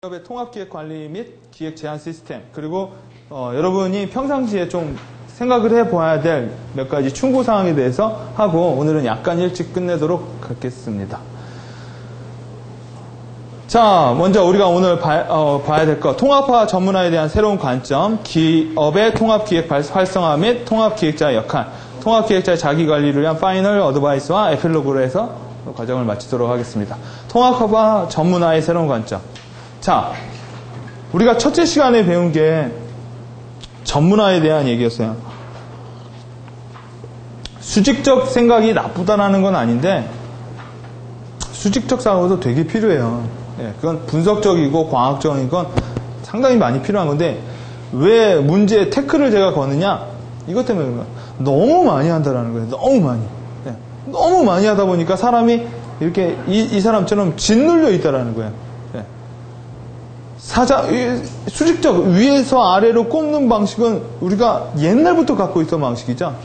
기업의 통합기획관리 및 기획 제안 시스템, 그리고 여러분이 평상시에 좀 생각을 해봐야 될 몇 가지 충고사항에 대해서 하고 오늘은 약간 일찍 끝내도록 하겠습니다. 자, 먼저 우리가 오늘 봐야 될 것, 통합화 전문화에 대한 새로운 관점, 기업의 통합기획 활성화 및 통합기획자의 역할, 통합기획자의 자기관리를 위한 파이널 어드바이스와 에필로그로 해서 과정을 마치도록 하겠습니다. 통합화 전문화의 새로운 관점. 자, 우리가 첫째 시간에 배운 게 전문화에 대한 얘기였어요. 수직적 생각이 나쁘다라는 건 아닌데 수직적 사고도 되게 필요해요. 예, 그건 분석적이고 과학적인 건 상당히 많이 필요한 건데 왜 문제에 태클을 제가 거느냐? 이것 때문에 그런 거예요. 너무 많이 한다라는 거예요. 너무 많이. 예, 너무 많이 하다 보니까 사람이 이렇게 이 사람처럼 짓눌려 있다라는 거예요. 예. 수직적 위에서 아래로 꼽는 방식은 우리가 옛날부터 갖고 있던 방식이죠.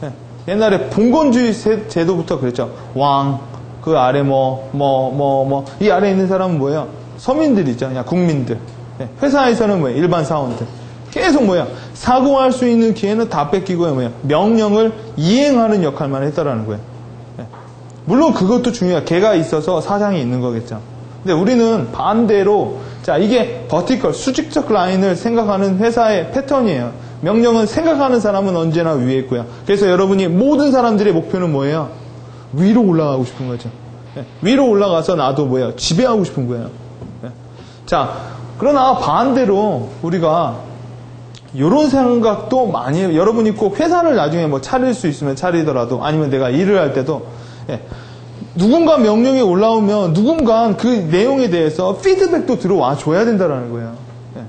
예. 옛날에 봉건주의 제도부터 그랬죠. 왕, 그 아래 이 아래에 있는 사람은 뭐예요? 서민들이죠. 그냥 국민들. 예. 회사에서는 뭐예요? 일반 사원들. 계속 뭐야? 사고할 수 있는 기회는 다 뺏기고요. 뭐야? 명령을 이행하는 역할만 했다라는 거예요. 예. 물론 그것도 중요해요. 개가 있어서 사장이 있는 거겠죠. 근데 우리는 반대로 자, 이게 버티컬, 수직적 라인을 생각하는 회사의 패턴이에요. 명령은 생각하는 사람은 언제나 위에 있고요. 그래서 여러분이 모든 사람들의 목표는 뭐예요? 위로 올라가고 싶은 거죠. 예. 위로 올라가서 나도 뭐예요? 지배하고 싶은 거예요. 예. 자, 그러나 반대로 우리가 이런 생각도 많이 해요. 여러분이 꼭 회사를 나중에 뭐 차릴 수 있으면 차리더라도 아니면 내가 일을 할 때도 예. 누군가 명령이 올라오면 누군가 그 내용에 대해서 피드백도 들어와 줘야 된다는 거예요. 예.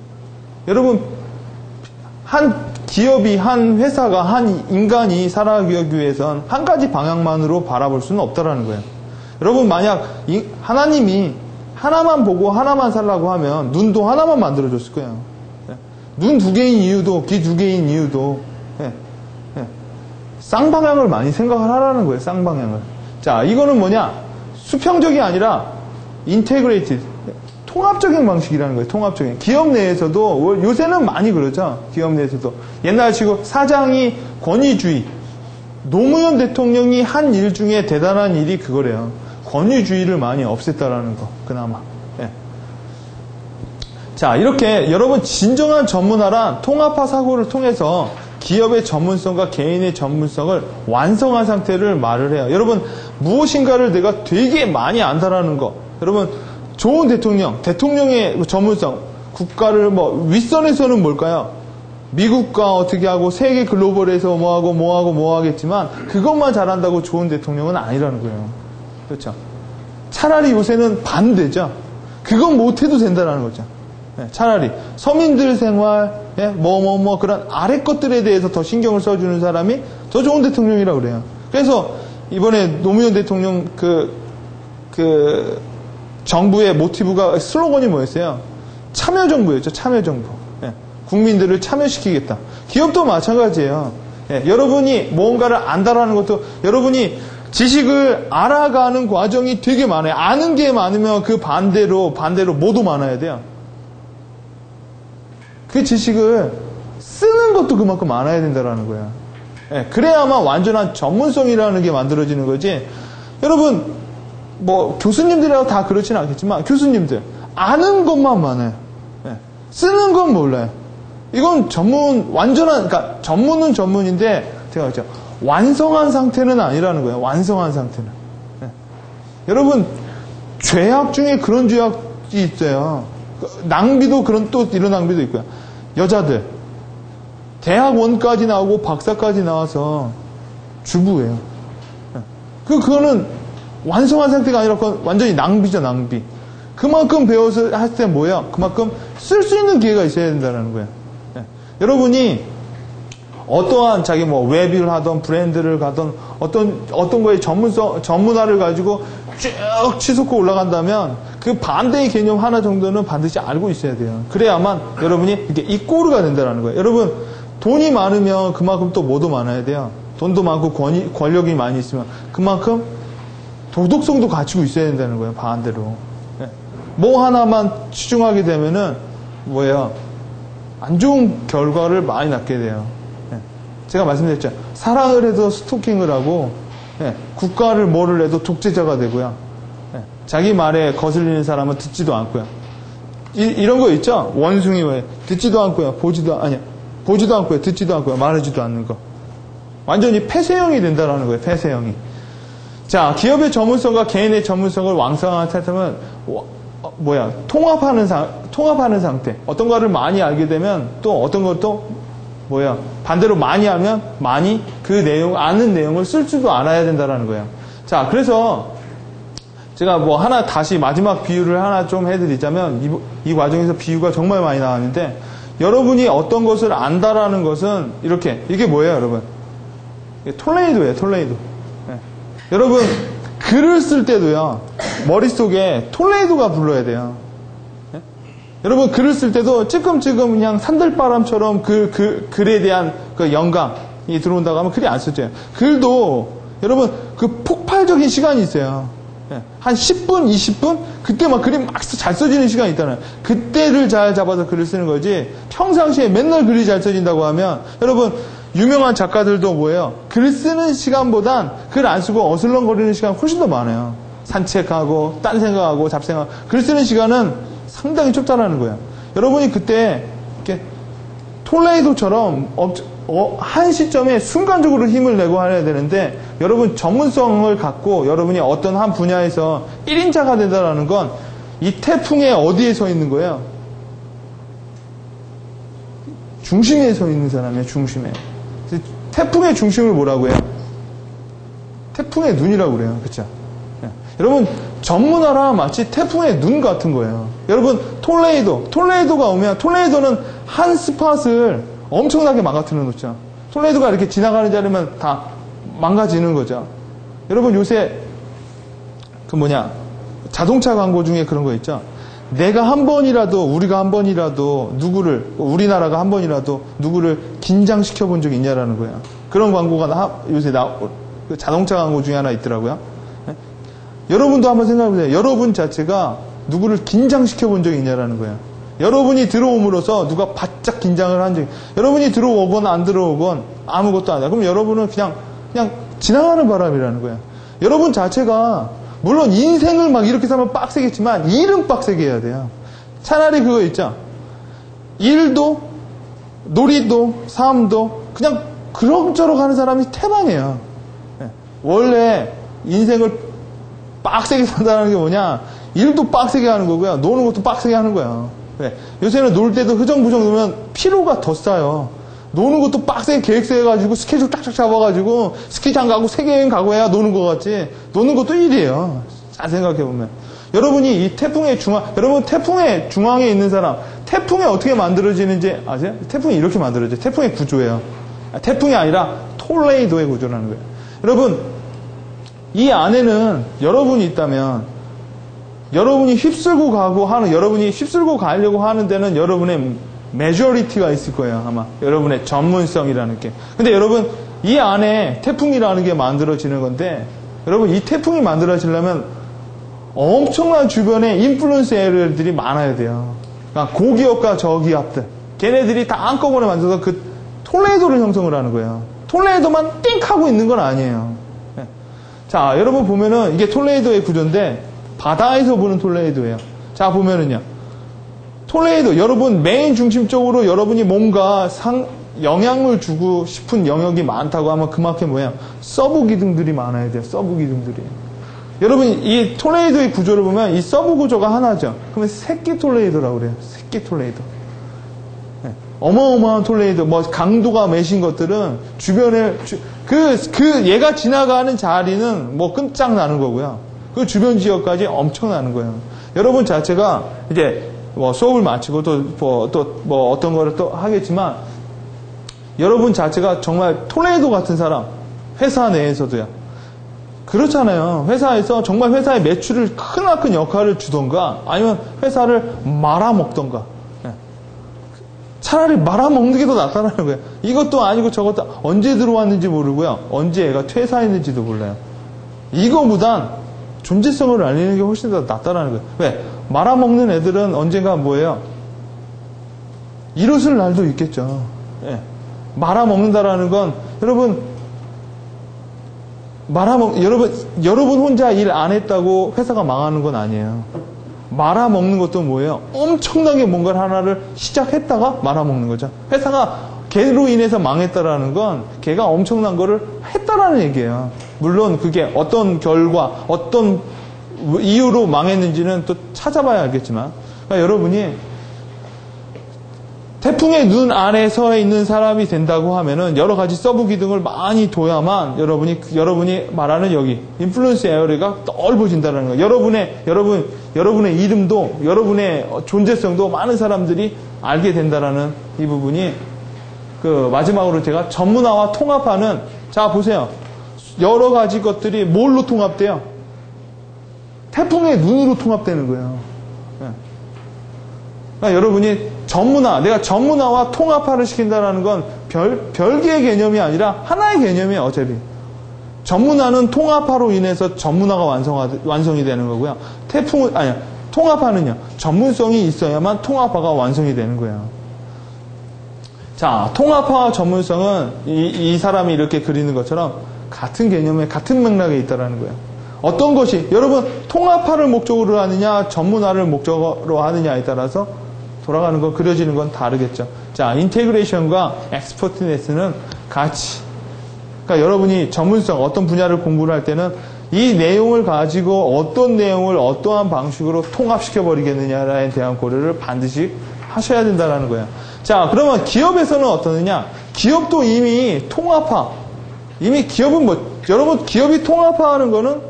여러분, 한 기업이, 한 회사가, 한 인간이 살아가기 위해선 한 가지 방향만으로 바라볼 수는 없다는 거예요. 여러분, 만약 하나님이 하나만 보고 하나만 살라고 하면 눈도 하나만 만들어줬을 거예요. 예. 눈 두 개인 이유도, 귀 두 개인 이유도 예. 예. 쌍방향을 많이 생각을 하라는 거예요. 쌍방향을. 자, 이거는 뭐냐? 수평적이 아니라 인테그레이티드, 통합적인 방식이라는 거예요. 통합적인. 기업 내에서도 요새는 많이 그러죠. 기업 내에서도. 옛날 치고 사장이 권위주의, 노무현 대통령이 한 일 중에 대단한 일이 그거래요. 권위주의를 많이 없앴다라는 거. 그나마. 예. 자, 이렇게 여러분 진정한 전문화란 통합화 사고를 통해서 기업의 전문성과 개인의 전문성을 완성한 상태를 말을 해요. 여러분, 무엇인가를 내가 되게 많이 안다라는 거. 여러분, 좋은 대통령의 전문성, 국가를 윗선에서는 뭘까요? 미국과 어떻게 하고, 세계 글로벌에서 뭐 하겠지만, 그것만 잘한다고 좋은 대통령은 아니라는 거예요. 그렇죠? 차라리 요새는 반대죠. 그건 못해도 된다는 거죠. 네, 차라리 서민들 생활, 예, 그런 아래 것들에 대해서 더 신경을 써주는 사람이 더 좋은 대통령이라고 그래요. 그래서 이번에 노무현 대통령 그 정부의 모티브가 슬로건이 뭐였어요? 참여정부였죠. 참여정부. 예, 국민들을 참여시키겠다. 기업도 마찬가지예요. 예, 여러분이 뭔가를 안다라는 것도 여러분이 지식을 알아가는 과정이 되게 많아요. 아는 게 많으면 그 반대로 뭐도 많아야 돼요. 그 지식을 쓰는 것도 그만큼 많아야 된다는 거예요. 예, 그래야만 완전한 전문성이라는 게 만들어지는 거지. 여러분, 교수님들이라고 다 그렇지는 않겠지만, 교수님들, 아는 것만 많아요. 예, 쓰는 건 몰라요. 이건 그러니까 전문은 전문인데, 제가 그랬죠. 완성한 상태는 아니라는 거예요. 완성한 상태는. 예. 여러분, 죄악 중에 그런 죄악이 있어요. 낭비도 또 이런 낭비도 있고요. 여자들 대학원까지 나오고 박사까지 나와서 주부예요. 그거는 완성한 상태가 아니라 그건 완전히 낭비죠. 낭비. 그만큼 배워서 할 때 뭐예요? 그만큼 쓸 수 있는 기회가 있어야 된다는 거예요. 여러분이 어떠한 자기 웹을 하던 브랜드를 가던 어떤 거에 전문화를 가지고 쭉 치솟고 올라간다면 그 반대의 개념 하나 정도는 반드시 알고 있어야 돼요. 그래야만 여러분이 이렇게 이꼬르가 된다는 거예요. 여러분, 돈이 많으면 그만큼 또 뭐도 많아야 돼요. 돈도 많고 권력이 많이 있으면 그만큼 도덕성도 갖추고 있어야 된다는 거예요. 반대로. 뭐 하나만 치중하게 되면은 뭐예요? 안 좋은 결과를 많이 낳게 돼요. 예. 제가 말씀드렸죠. 사랑을 해도 스토킹을 하고, 예. 국가를 뭐를 해도 독재자가 되고요. 예. 자기 말에 거슬리는 사람은 듣지도 않고요. 이런 거 있죠? 원숭이 왜 듣지도 않고요. 보지도 않고요. 듣지도 않고요. 말하지도 않는 거. 완전히 폐쇄형이 된다라는 거예요. 폐쇄형이. 자, 기업의 전문성과 개인의 전문성을 왕성한 상태는 통합하는 상태. 어떤 거를 많이 알게 되면 또 어떤 것도 반대로 많이 알면 많이 아는 내용을 쓸 줄도 알아야 된다라는 거예요. 자, 그래서 제가 다시 마지막 비유를 하나 좀 해드리자면, 이 과정에서 비유가 정말 많이 나왔는데, 여러분이 어떤 것을 안다라는 것은 이게 뭐예요, 여러분? 토네이도예요, 토네이도. 네. 여러분, 글을 쓸 때도요, 머릿속에 토네이도가 불러야 돼요. 네? 여러분, 글을 쓸 때도 찔끔찔끔 그냥 산들바람처럼 글에 대한 그 영감이 들어온다고 하면 글이 안 써져요. 글도, 여러분, 그 폭발적인 시간이 있어요. 한 10분, 20분? 그때 막 글이 막 잘 써지는 시간이 있잖아요. 그때를 잘 잡아서 글을 쓰는 거지, 평상시에 맨날 글이 잘 써진다고 하면, 여러분, 유명한 작가들도 글 쓰는 시간보단 글 안 쓰고 어슬렁거리는 시간 훨씬 더 많아요. 산책하고, 딴 생각하고, 잡생각하고. 글 쓰는 시간은 상당히 좁다라는 거예요. 여러분이 그때, 이렇게, 톨레이도처럼, 한 시점에 순간적으로 힘을 내고 해야 되는데, 여러분 전문성을 갖고 여러분이 어떤 한 분야에서 1인자가 된다는 건 이 태풍에 어디에 서 있는 거예요? 중심에 서 있는 사람이에요. 중심에. 태풍의 중심을 뭐라고 해요? 태풍의 눈이라고 그래요. 그렇죠? 여러분 전문화라 마치 태풍의 눈 같은 거예요. 여러분 톨레이도가 오면, 톨레이도는 한 스팟을 엄청나게 망가뜨려 놓죠. 톨레이도가 이렇게 지나가는 자리면 다 망가지는 거죠. 여러분 요새 자동차 광고 중에 그런 거 있죠. 우리가 한 번이라도 우리나라가 한 번이라도 누구를 긴장시켜 본 적이 있냐라는 거예요. 그런 광고가 요새 자동차 광고 중에 하나 있더라고요. 네? 여러분도 한번 생각해 보세요. 여러분 자체가 누구를 긴장시켜 본 적이 있냐라는 거예요. 여러분이 들어옴으로써 누가 바짝 긴장을 한 적이, 여러분이 들어오건 안 들어오건 아무것도 안 해요. 그럼 여러분은 그냥 지나가는 바람이라는 거예요. 여러분 자체가 물론 인생을 막 이렇게 살면 빡세겠지만 일은 빡세게 해야 돼요. 차라리 그거 있죠. 일도 놀이도 삶도 그냥 그럭저럭 하는 사람이 태반이에요. 원래 인생을 빡세게 산다는 게 뭐냐? 일도 빡세게 하는 거고요. 노는 것도 빡세게 하는 거예요. 요새는 놀 때도 흐정부정 놀면 피로가 더 쌓여. 노는 것도 빡세게 계획 세워가지고 스케줄 딱딱 잡아가지고 스키장 가고 세계여행 가고 해야 노는 것 같지. 노는 것도 일이에요. 잘 생각해보면. 여러분이 이 태풍의 중앙에 있는 사람, 태풍이 어떻게 만들어지는지 아세요? 태풍이 이렇게 만들어져요. 태풍의 구조예요. 태풍이 아니라 톨레이도의 구조라는 거예요. 여러분, 이 안에는 여러분이 있다면, 여러분이 휩쓸고 가려고 하는 데는 여러분의 메저리티가 있을 거예요, 아마. 여러분의 전문성이라는 게. 근데 여러분, 이 안에 태풍이라는 게 만들어지는 건데, 여러분, 이 태풍이 만들어지려면 엄청난 주변에 인플루언스 에리어들이 많아야 돼요. 그러니까 고기업과 저기업들. 걔네들이 다 한꺼번에 만들어서 그 톨레이도를 형성을 하는 거예요. 톨레이도만 띵 하고 있는 건 아니에요. 자, 여러분 보면은 이게 톨레이도의 구조인데, 바다에서 보는 톨레이도예요. 자, 보면은요. 톨레이도, 여러분 메인 중심적으로 여러분이 뭔가 영향을 주고 싶은 영역이 많다고 하면 그만큼 서브 기둥들이 많아야 돼요. 서브 기둥들이. 여러분 이 톨레이도의 구조를 보면 이 서브 구조가 하나죠. 그러면 새끼 톨레이도라고 그래요. 새끼 톨레이도. 어마어마한 톨레이도, 강도가 매신 것들은 주변에 얘가 지나가는 자리는 끝장나는 거고요. 그 주변 지역까지 엄청나는 거예요. 여러분 자체가 이제 수업을 마치고 또 어떤 거를 또 하겠지만, 여러분 자체가 정말 톨레이도 같은 사람, 회사 내에서도요. 그렇잖아요. 회사에서 정말 회사의 매출을 크나큰 역할을 주던가, 아니면 회사를 말아먹던가. 차라리 말아먹는 게 더 낫다는 거예요. 이것도 아니고 저것도 언제 들어왔는지 모르고요. 언제 얘가 퇴사했는지도 몰라요. 이거보단 존재성을 알리는 게 훨씬 더 낫다라는 거예요. 왜? 말아먹는 애들은 언젠가 뭐예요? 일었을 날도 있겠죠. 예. 말아먹는다라는 건, 여러분 혼자 일 안 했다고 회사가 망하는 건 아니에요. 말아먹는 것도 뭐예요? 엄청나게 뭔가를 하나를 시작했다가 말아먹는 거죠. 회사가 걔로 인해서 망했다라는 건 걔가 엄청난 거를 했다라는 얘기예요. 물론 그게 어떤 결과, 어떤 이유로 망했는지는 또 찾아봐야 알겠지만, 그러니까 여러분이 태풍의 눈 아래 서 있는 사람이 된다고 하면은 여러 가지 서브 기둥을 많이 둬야만 여러분이 말하는 여기 인플루언스 에어리가 넓어진다는 거예요. 여러분의 이름도, 여러분의 존재성도 많은 사람들이 알게 된다라는 이 부분이, 그 마지막으로 제가 전문화와 통합하는, 자 보세요. 여러 가지 것들이 뭘로 통합돼요? 태풍의 눈으로 통합되는 거예요. 그러니까 여러분이 내가 전문화와 통합화를 시킨다는 건 별개의 개념이 아니라 하나의 개념이에요, 어차피. 전문화는 통합화로 인해서 전문화가 완성이 되는 거고요. 통합화는요, 전문성이 있어야만 통합화가 완성이 되는 거예요. 자, 통합화와 전문성은 이 사람이 이렇게 그리는 것처럼 같은 개념에, 같은 맥락에 있다는 거예요. 어떤 것이, 여러분, 통합화를 목적으로 하느냐, 전문화를 목적으로 하느냐에 따라서 돌아가는 건, 그려지는 건 다르겠죠. 자, 인테그레이션과 엑스퍼트네스는 같이, 그러니까 여러분이 전문성, 어떤 분야를 공부를 할 때는 이 내용을 가지고 어떤 내용을 어떠한 방식으로 통합시켜 버리겠느냐에 대한 고려를 반드시 하셔야 된다는 거예요. 자, 그러면 기업에서는 어떠느냐? 기업도 이미 통합화, 이미 기업은 여러분, 기업이 통합화하는 거는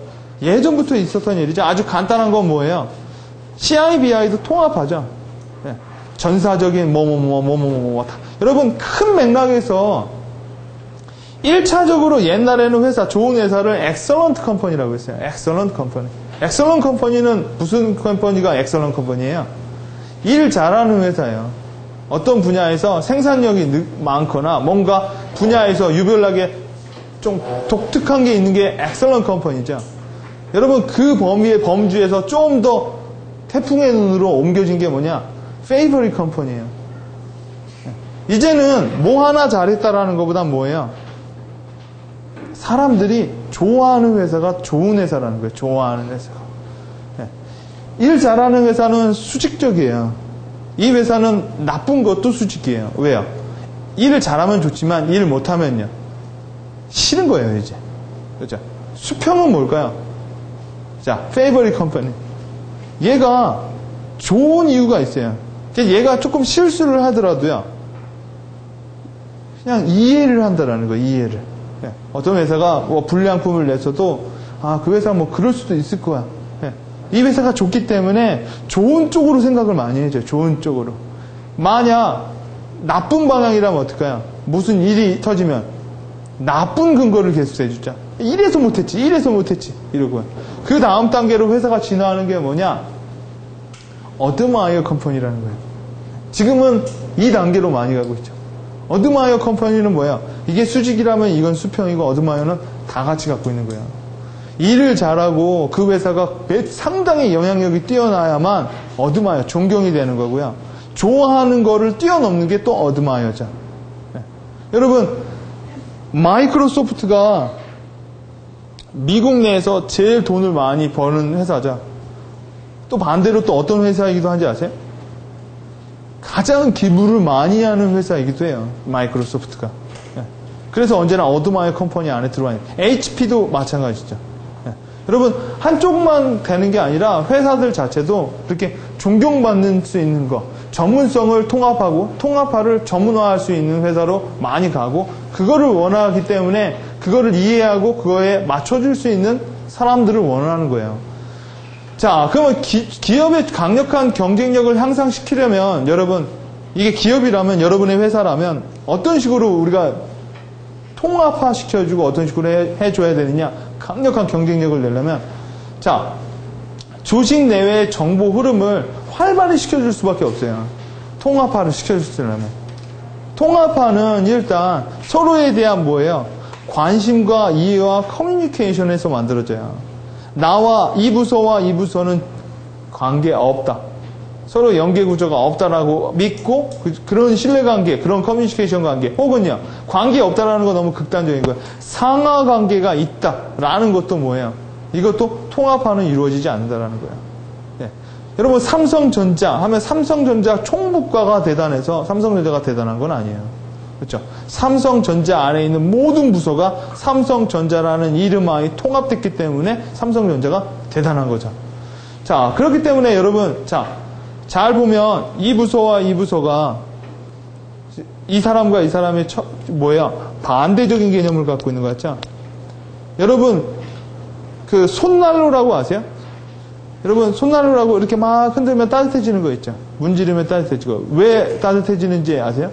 예전부터 있었던 일이죠. 아주 간단한 건 뭐예요? CI/BI도 통합하죠. 네. 전사적인 여러분, 큰 맥락에서 1차적으로 옛날에는 좋은 회사를 엑설런트 컴퍼니라고 했어요. 엑설런트 컴퍼니. 엑설런트 컴퍼니는 무슨 컴퍼니가 엑설런트 컴퍼니예요? 일 잘하는 회사예요. 어떤 분야에서 생산력이 많거나 뭔가 분야에서 유별나게 좀 독특한 게 있는 게 엑설런트 컴퍼니죠. 여러분, 그 범주에서 좀 더 태풍의 눈으로 옮겨진 게 뭐냐? 페이버릿 컴퍼니예요. 이제는 뭐 하나 잘했다라는 것보다 뭐예요? 사람들이 좋아하는 회사가 좋은 회사라는 거예요. 좋아하는 회사가. 일 잘하는 회사는 수직적이에요. 이 회사는 나쁜 것도 수직이에요. 왜요? 일을 잘하면 좋지만 일 못하면요, 싫은 거예요, 이제. 그렇죠? 수평은 뭘까요? 자, 페이버릿 컴퍼니. 얘가 좋은 이유가 있어요. 얘가 조금 실수를 하더라도요, 그냥 이해를 한다라는 거예요, 이해를. 어떤 회사가 뭐 불량품을 냈어도, 그 회사 뭐 그럴 수도 있을 거야. 이 회사가 좋기 때문에 좋은 쪽으로 생각을 많이 해줘요. 좋은 쪽으로. 만약 나쁜 방향이라면 어떨까요? 무슨 일이 터지면 나쁜 근거를 계속 해주자. 이래서 못했지, 이러고요. 그 다음 단계로 회사가 진화하는 게 뭐냐? 어드마이어 컴퍼니라는 거예요. 지금은 이 단계로 많이 가고 있죠. 어드마이어 컴퍼니는 뭐야? 이게 수직이라면 이건 수평이고, 어드마이어는 다 같이 갖고 있는 거예요. 일을 잘하고 그 회사가 상당히 영향력이 뛰어나야만 어드마이어, 존경이 되는 거고요. 좋아하는 거를 뛰어넘는 게 또 어드마이어죠. 여러분, 마이크로소프트가 미국 내에서 제일 돈을 많이 버는 회사죠. 또 반대로 또 어떤 회사이기도 한지 아세요? 가장 기부를 많이 하는 회사이기도 해요. 마이크로소프트가. 그래서 언제나 어드마이어 컴퍼니 안에 들어와 있는. HP도 마찬가지죠. 여러분, 한쪽만 되는 게 아니라 회사들 자체도 그렇게 존경받는 수 있는 거, 전문성을 통합하고 통합화를 전문화할 수 있는 회사로 많이 가고, 그거를 원하기 때문에 그거를 이해하고 그거에 맞춰줄 수 있는 사람들을 원하는 거예요. 자, 그러면 기업의 강력한 경쟁력을 향상시키려면, 여러분, 이게 기업이라면, 여러분의 회사라면 어떤 식으로 우리가 통합화 시켜주고 어떤 식으로 해줘야 되느냐? 강력한 경쟁력을 내려면, 자, 조직 내외의 정보 흐름을 활발히 시켜줄 수밖에 없어요. 통합화를 시켜주려면. 통합화는 일단 서로에 대한 뭐예요? 관심과 이해와 커뮤니케이션에서 만들어져요. 나와 이 부서와 이 부서는 관계 없다. 서로 연계 구조가 없다라고 믿고 그런 신뢰관계, 그런 커뮤니케이션 관계 혹은요 관계 없다라는 건 너무 극단적인 거예요. 상하 관계가 있다라는 것도 뭐예요? 이것도 통합하는 이루어지지 않는다라는 거예요. 네. 여러분 삼성전자 하면 삼성전자 총무과가 대단해서 삼성전자가 대단한 건 아니에요. 그렇죠? 삼성전자 안에 있는 모든 부서가 삼성전자라는 이름하에 통합됐기 때문에 삼성전자가 대단한 거죠. 자, 그렇기 때문에 여러분, 자, 잘 보면 이 부서와 이 부서가 이 사람과 이 사람의 뭐야? 반대적인 개념을 갖고 있는 거 같죠? 여러분, 그 손난로라고 아세요? 여러분, 손난로라고 이렇게 막 흔들면 따뜻해지는 거 있죠? 문지르면 따뜻해지고. 왜 따뜻해지는지 아세요?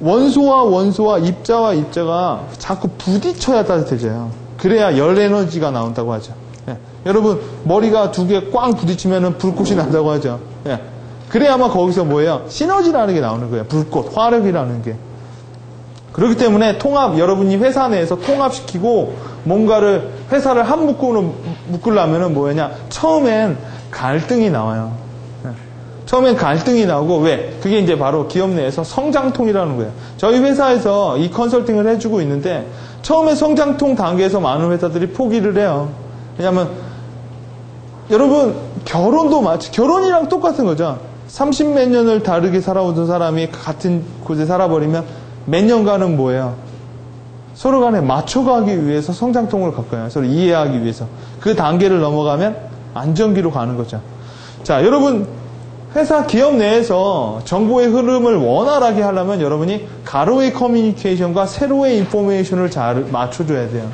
원소와 원소와 입자와 입자가 자꾸 부딪혀야 따뜻해져요. 그래야 열 에너지가 나온다고 하죠. 예. 여러분 머리가 두 개 꽝 부딪히면 불꽃이 난다고 하죠. 예. 그래야만 거기서 뭐예요? 시너지라는 게 나오는 거예요. 불꽃, 화력이라는 게. 그렇기 때문에 통합, 여러분이 회사 내에서 통합시키고 뭔가를 회사를 한 묶음으로 묶으려면 뭐냐? 처음엔 갈등이 나와요. 처음엔 갈등이 나오고 왜? 그게 이제 바로 기업 내에서 성장통이라는 거예요. 저희 회사에서 이 컨설팅을 해주고 있는데 처음에 성장통 단계에서 많은 회사들이 포기를 해요. 왜냐하면 여러분 결혼도 마치 결혼이랑 똑같은 거죠. 30몇 년을 다르게 살아오던 사람이 같은 곳에 살아버리면 몇 년간은 뭐예요? 서로 간에 맞춰가기 위해서 성장통을 가까워요. 서로 이해하기 위해서. 그 단계를 넘어가면 안정기로 가는 거죠. 자, 여러분 회사 기업 내에서 정보의 흐름을 원활하게 하려면 여러분이 가로의 커뮤니케이션과 세로의 인포메이션을 잘 맞춰줘야 돼요.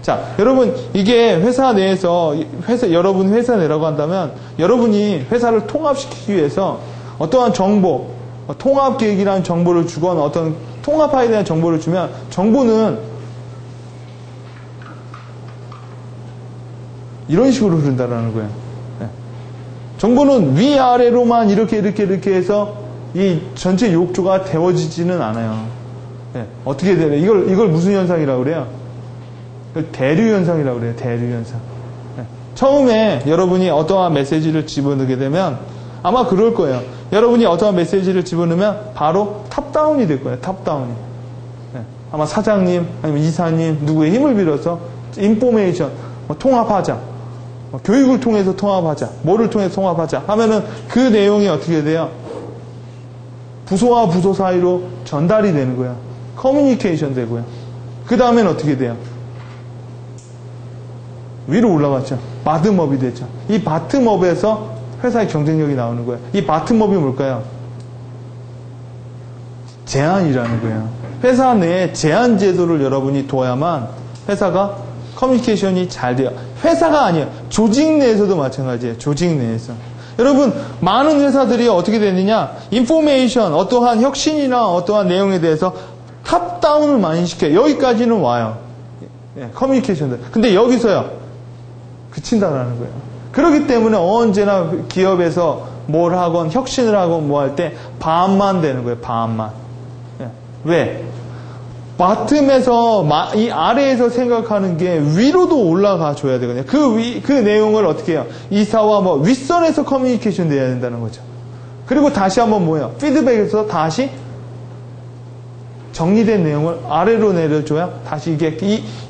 자, 여러분 이게 회사 내에서 여러분 회사 내라고 한다면 여러분이 회사를 통합시키기 위해서 어떠한 정보, 통합 계획이라는 정보를 주거나 어떤 통합화에 대한 정보를 주면 정보는 이런 식으로 흐른다라는 거예요. 정보는 위아래로만 이렇게 해서 이 전체 욕조가 데워지지는 않아요. 네. 어떻게 돼요? 이걸 무슨 현상이라고 그래요? 대류 현상이라고 그래요. 대류 현상. 네. 처음에 여러분이 어떠한 메시지를 집어넣게 되면 아마 그럴 거예요. 여러분이 어떠한 메시지를 집어넣으면 바로 탑다운이 될 거예요. 탑다운이. 네. 아마 사장님, 아니면 이사님, 누구의 힘을 빌어서 인포메이션, 통합하자. 교육을 통해서 통합하자. 뭐를 통해서 통합하자. 하면은 그 내용이 어떻게 돼요? 부서와 부서 사이로 전달이 되는 거야. 커뮤니케이션 되고요. 그 다음엔 어떻게 돼요? 위로 올라갔죠. 바텀업이 되죠. 이 바텀업에서 회사의 경쟁력이 나오는 거예요. 이 바텀업이 뭘까요? 제한이라는 거예요. 회사 내에 제한 제도를 여러분이 둬야만 회사가 커뮤니케이션이 잘 돼요. 회사가 아니에요. 조직 내에서도 마찬가지예요. 조직 내에서. 여러분 많은 회사들이 어떻게 되느냐, 인포메이션, 어떠한 혁신이나 어떠한 내용에 대해서 탑다운을 많이 시켜요. 여기까지는 와요. 커뮤니케이션들. 근데 여기서요 그친다라는 거예요. 그렇기 때문에 언제나 기업에서 뭘 하건 혁신을 하건 뭐 할 때 반만 되는 거예요. 반만. 왜? 바텀에서 이 아래에서 생각하는 게 위로도 올라가 줘야 되거든요. 그 내용을 어떻게 해요? 이사와 뭐 윗선에서 커뮤니케이션 돼야 된다는 거죠. 그리고 다시 한번 뭐예요? 피드백에서 다시 정리된 내용을 아래로 내려줘야 다시 이게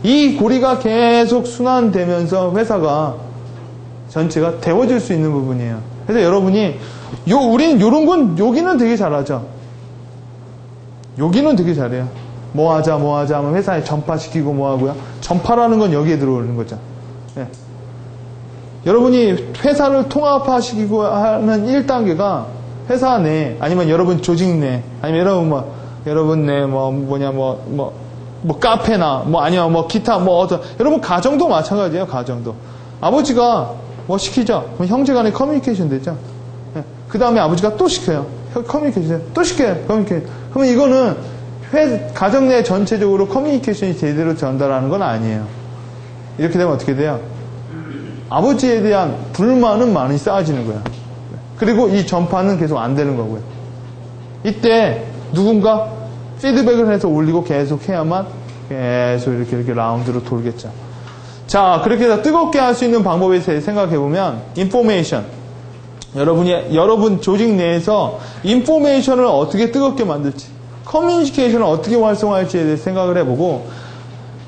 이 고리가 계속 순환되면서 회사가 전체가 데워질 수 있는 부분이에요. 그래서 여러분이 우리는 요런 건 여기는 되게 잘하죠. 여기는 되게 잘해요. 뭐 하자 하면 회사에 전파시키고 뭐 하고요. 전파라는 건 여기에 들어오는 거죠. 예. 여러분이 회사를 통합화시키고 하는 1단계가 회사 내, 아니면 여러분 조직 내, 아니면 여러분 내 카페나 아니면 기타 여러분 가정도 마찬가지예요. 가정도 아버지가 뭐 시키죠. 그럼 형제 간에 커뮤니케이션 되죠. 예. 그 다음에 아버지가 또 시켜요. 커뮤니케이션 또 시켜요. 커뮤니케이션. 그러면 이거는 가정 내 전체적으로 커뮤니케이션이 제대로 전달하는 건 아니에요. 이렇게 되면 어떻게 돼요? 아버지에 대한 불만은 많이 쌓아지는 거예요. 그리고 이 전파는 계속 안 되는 거고요. 이때 누군가 피드백을 해서 올리고 계속 해야만 계속 이렇게 라운드로 돌겠죠. 자, 그렇게 해서 뜨겁게 할 수 있는 방법에 대해 생각해보면, 인포메이션. 여러분 조직 내에서 인포메이션을 어떻게 뜨겁게 만들지, 커뮤니케이션을 어떻게 활성화할지에 대해 생각을 해보고,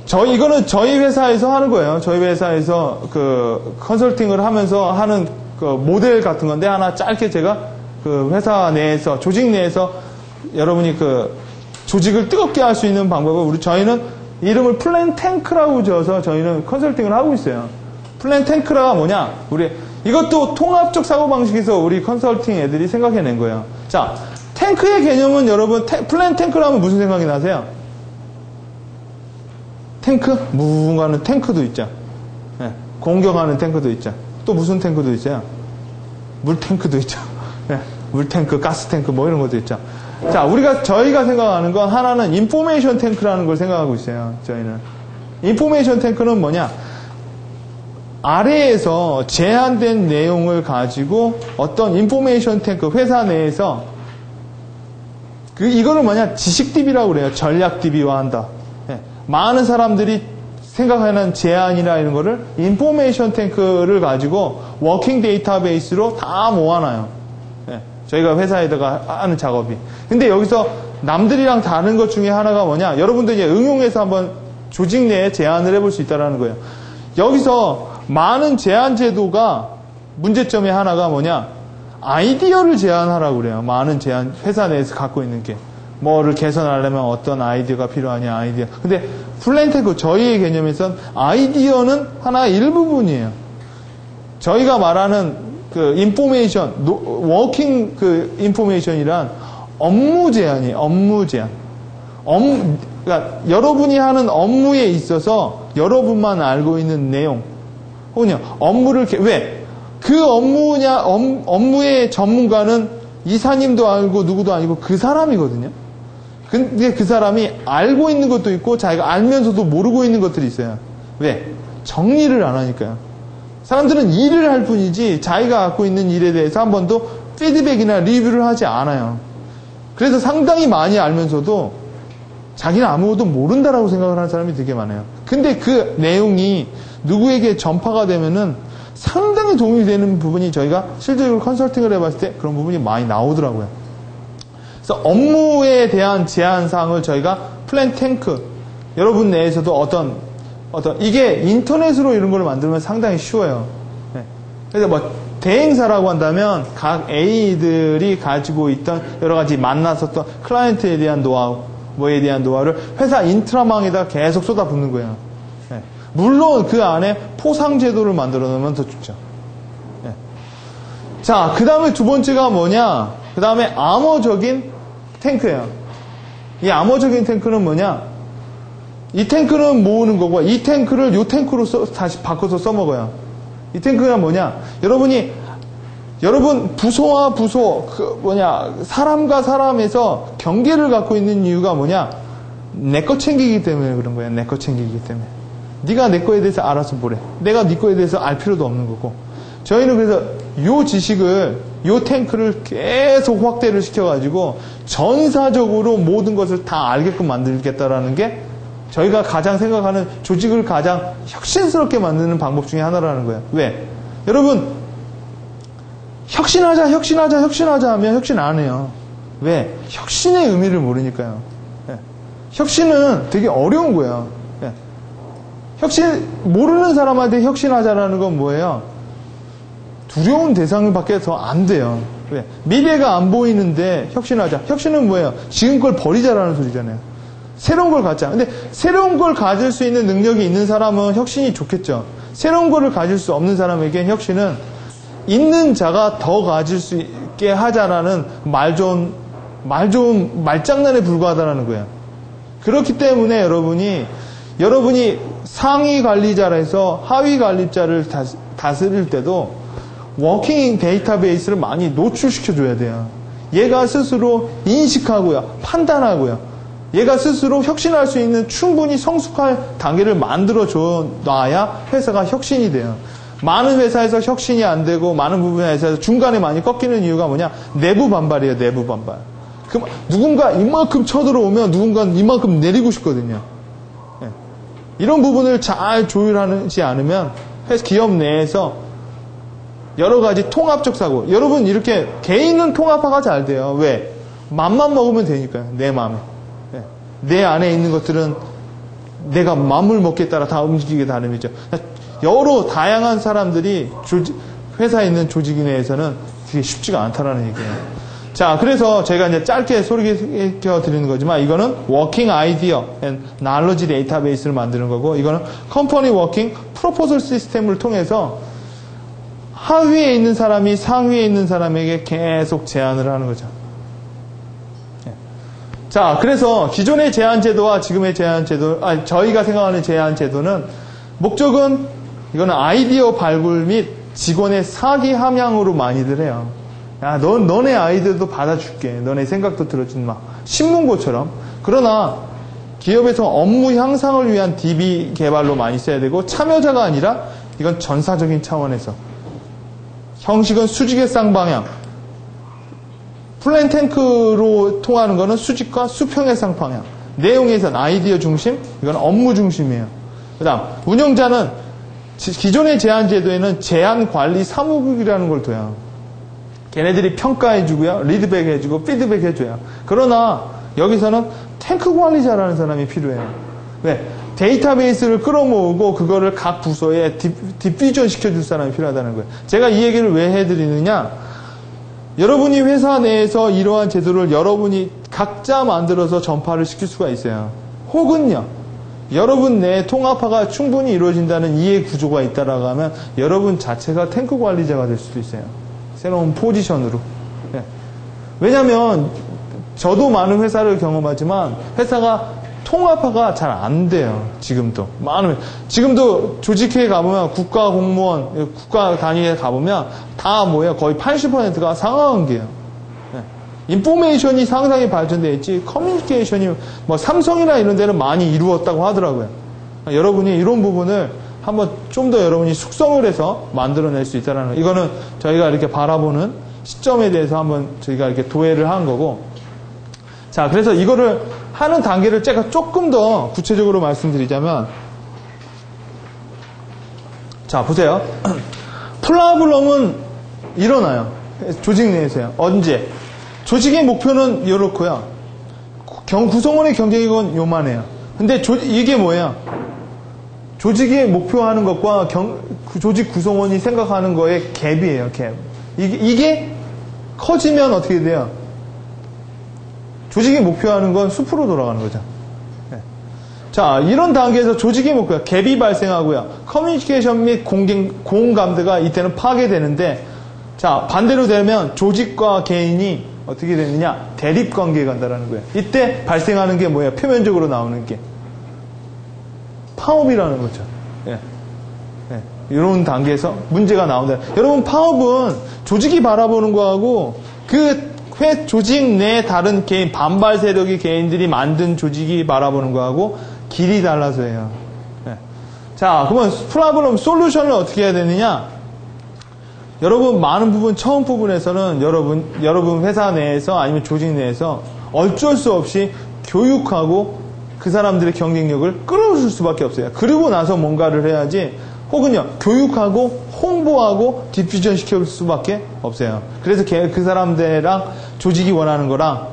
이거는 저희 회사에서 하는 거예요. 저희 회사에서 그 컨설팅을 하면서 하는 그 모델 같은 건데, 하나 짧게 제가 그 회사 내에서, 조직 내에서 여러분이 그 조직을 뜨겁게 할 수 있는 방법을 저희는 이름을 플랜 탱크라고 지어서 저희는 컨설팅을 하고 있어요. 플랜 탱크라가 뭐냐? 이것도 통합적 사고방식에서 우리 컨설팅 애들이 생각해낸 거예요. 자, 탱크의 개념은 여러분, 플랜 탱크라면 무슨 생각이 나세요? 탱크? 무궁하는 탱크도 있죠. 네, 공격하는 탱크도 있죠. 또 무슨 탱크도 있어요? 물 탱크도 있죠. 네, 물 탱크, 가스 탱크 뭐 이런 것도 있죠. 자, 저희가 생각하는 건 하나는 인포메이션 탱크라는 걸 생각하고 있어요. 저희는. 인포메이션 탱크는 뭐냐? 아래에서 제한된 내용을 가지고 어떤 인포메이션 탱크, 회사 내에서 이거를 뭐냐? 지식 DB라고 그래요. 전략 DB화 한다. 네. 많은 사람들이 생각하는 제안이나 이런 거를 인포메이션 탱크를 가지고 워킹 데이터베이스로 다 모아놔요. 네. 저희가 회사에다가 하는 작업이. 근데 여기서 남들이랑 다른 것 중에 하나가 뭐냐? 여러분들 이제 응용해서 한번 조직 내에 제안을 해볼 수 있다는 거예요. 여기서 많은 제안 제도가 문제점의 하나가 뭐냐? 아이디어를 제안하라고 그래요. 많은 제안, 회사 내에서 갖고 있는 게. 뭐를 개선하려면 어떤 아이디어가 필요하냐, 아이디어. 근데 플랜테크, 저희의 개념에선 아이디어는 하나의 일부분이에요. 저희가 말하는 그 인포메이션, 워킹 그 인포메이션이란 업무 제안이에요. 업무 제안. 그러니까 여러분이 하는 업무에 있어서 여러분만 알고 있는 내용. 혹은요, 업무를, 왜? 그 업무의 전문가는 이사님도 알고 누구도 아니고 그 사람이거든요. 근데 그 사람이 알고 있는 것도 있고 자기가 알면서도 모르고 있는 것들이 있어요. 왜? 정리를 안 하니까요. 사람들은 일을 할 뿐이지 자기가 갖고 있는 일에 대해서 한 번도 피드백이나 리뷰를 하지 않아요. 그래서 상당히 많이 알면서도 자기는 아무것도 모른다라고 생각을 하는 사람이 되게 많아요. 근데 그 내용이 누구에게 전파가 되면은 상당히 도움이 되는 부분이 저희가 실질적으로 컨설팅을 해봤을 때 그런 부분이 많이 나오더라고요. 그래서 업무에 대한 제안사항을 저희가 플랜 탱크, 여러분 내에서도 어떤 이게 인터넷으로 이런 걸 만들면 상당히 쉬워요. 네. 그래서 뭐 대행사라고 한다면 각 A들이 가지고 있던 여러 가지 만났었던 클라이언트에 대한 노하우, 뭐에 대한 노하우를 회사 인트라망에다 계속 쏟아붓는 거예요. 네. 물론 그 안에 포상 제도를 만들어 놓으면 더 좋죠. 네. 자, 그 다음에 두 번째가 뭐냐? 그 다음에 암호적인 탱크예요. 이 암호적인 탱크는 뭐냐? 이 탱크는 모으는 거고, 이 탱크를 이 탱크로 다시 바꿔서 써먹어요. 이 탱크가 뭐냐? 여러분 부서와 부서, 사람과 사람에서 경계를 갖고 있는 이유가 뭐냐? 내 거 챙기기 때문에 그런 거예요. 내 거 챙기기 때문에. 네가 내 거에 대해서 알아서 뭐래. 내가 네 거에 대해서 알 필요도 없는 거고. 저희는 그래서 요 지식을, 요 탱크를 계속 확대를 시켜가지고 전사적으로 모든 것을 다 알게끔 만들겠다라는 게 저희가 가장 생각하는 조직을 가장 혁신스럽게 만드는 방법 중에 하나라는 거예요. 왜? 여러분, 혁신하자 하면 혁신 안 해요. 왜? 혁신의 의미를 모르니까요. 네. 혁신은 되게 어려운 거예요. 네. 모르는 사람한테 혁신하자라는 건 뭐예요? 두려운 대상을 밖에 더 안 돼요. 왜? 미래가 안 보이는데 혁신하자. 혁신은 뭐예요? 지금 걸 버리자라는 소리잖아요. 새로운 걸 갖자. 근데 새로운 걸 가질 수 있는 능력이 있는 사람은 혁신이 좋겠죠. 새로운 거를 가질 수 없는 사람에게 혁신은 있는 자가 더 가질 수 있게 하자라는 말장난에 불과하다는 거예요. 그렇기 때문에 여러분이 상위 관리자에서 하위 관리자를 다스릴 때도 워킹 데이터베이스를 많이 노출시켜줘야 돼요. 얘가 스스로 인식하고요. 판단하고요. 얘가 스스로 혁신할 수 있는 충분히 성숙할 단계를 만들어줘 놔야 회사가 혁신이 돼요. 많은 회사에서 혁신이 안 되고 많은 부분에서 중간에 많이 꺾이는 이유가 뭐냐? 내부 반발이에요. 내부 반발. 누군가 이만큼 쳐들어오면 누군가는 이만큼 내리고 싶거든요. 네. 이런 부분을 잘 조율하지 않으면 기업 내에서 여러 가지 통합적 사고. 여러분 이렇게 개인은 통합화가 잘 돼요. 왜? 맘만 먹으면 되니까요. 내 마음에. 내 안에 있는 것들은 내가 마음을 먹기에 따라 다 움직이게 다름이죠. 여러 다양한 사람들이 회사에 있는 조직 내에서는 그게 쉽지가 않다라는 얘기예요. 자, 그래서 제가 이제 짧게 소개시켜 드리는 거지만 이거는 워킹 아이디어 앤 날러지 데이터베이스를 만드는 거고, 이거는 컴퍼니 워킹 프로포설 시스템을 통해서 하위에 있는 사람이 상위에 있는 사람에게 계속 제안을 하는 거죠. 자, 그래서 기존의 제안제도와 지금의 제안제도, 저희가 생각하는 제안제도는 목적은 이거는 아이디어 발굴 및 직원의 사기 함양으로 많이들 해요. 야, 너네 아이디어도 받아줄게. 너네 생각도 들어준 마. 신문고처럼. 그러나 기업에서 업무 향상을 위한 DB 개발로 많이 써야 되고, 참여자가 아니라 이건 전사적인 차원에서. 형식은 수직의 쌍방향. 플랜탱크로 통하는 거는 수직과 수평의 쌍방향. 내용에서는 아이디어 중심, 이건 업무 중심이에요. 그 다음, 운영자는 기존의 제안제도에는 제안관리 사무국이라는 걸 둬요. 걔네들이 평가해주고요, 리드백 해주고, 피드백 해줘요. 그러나 여기서는 탱크 관리자라는 사람이 필요해요. 왜? 데이터베이스를 끌어모으고 그거를 각 부서에 디퓨전 시켜줄 사람이 필요하다는 거예요. 제가 이 얘기를 왜 해드리느냐? 여러분이 회사 내에서 이러한 제도를 여러분이 각자 만들어서 전파를 시킬 수가 있어요. 혹은요, 여러분 내에 통합화가 충분히 이루어진다는 이해 구조가 있다라고 하면 여러분 자체가 탱크 관리자가 될 수도 있어요. 새로운 포지션으로. 네. 왜냐하면 저도 많은 회사를 경험하지만 회사가 통합화가 잘 안 돼요. 지금도 조직회에 가보면 국가 공무원, 국가 단위에 가보면 다 뭐예요? 거의 80%가 상하관계예요. 네. 인포메이션이 상당히 발전되어 있지 커뮤니케이션이 뭐 삼성이나 이런 데는 많이 이루었다고 하더라고요. 여러분이 이런 부분을 한번 좀 더 여러분이 숙성을 해서 만들어낼 수 있다는, 이거는 저희가 이렇게 바라보는 시점에 대해서 한번 저희가 이렇게 도해를 한 거고. 자, 그래서 이거를 하는 단계를 제가 조금 더 구체적으로 말씀드리자면, 자, 보세요. 프로블럼은 일어나요. 조직 내에서요. 언제? 조직의 목표는 이렇고요. 구성원의 경쟁이건 요만해요. 근데 이게 뭐예요? 조직이 목표하는 것과 조직 구성원이 생각하는 거의 갭이에요, 갭. 이게 커지면 어떻게 돼요? 조직이 목표하는 건 숲으로 돌아가는 거죠. 네. 자, 이런 단계에서 조직의 목표, 갭이 발생하고요. 커뮤니케이션 및 공감대가 이때는 파괴되는데, 자, 반대로 되면 조직과 개인이 어떻게 되느냐? 대립관계에 간다라는 거예요. 이때 발생하는 게 뭐예요? 표면적으로 나오는 게. 파업이라는 거죠. 예. 예. 이런 단계에서 문제가 나온다. 여러분, 파업은 조직이 바라보는 거하고 회 조직 내 다른 개인, 반발 세력의 개인들이 만든 조직이 바라보는 거하고 길이 달라서 해요. 예. 자, 그러면 프로블럼 솔루션을 어떻게 해야 되느냐? 여러분, 많은 부분, 처음 부분에서는 여러분 회사 내에서 아니면 조직 내에서 어쩔 수 없이 교육하고 그 사람들의 경쟁력을 끌어줄 수밖에 없어요. 그리고 나서 뭔가를 해야지, 혹은요, 교육하고 홍보하고 디퓨전 시킬 수밖에 없어요. 그래서 그 사람들이랑 조직이 원하는 거랑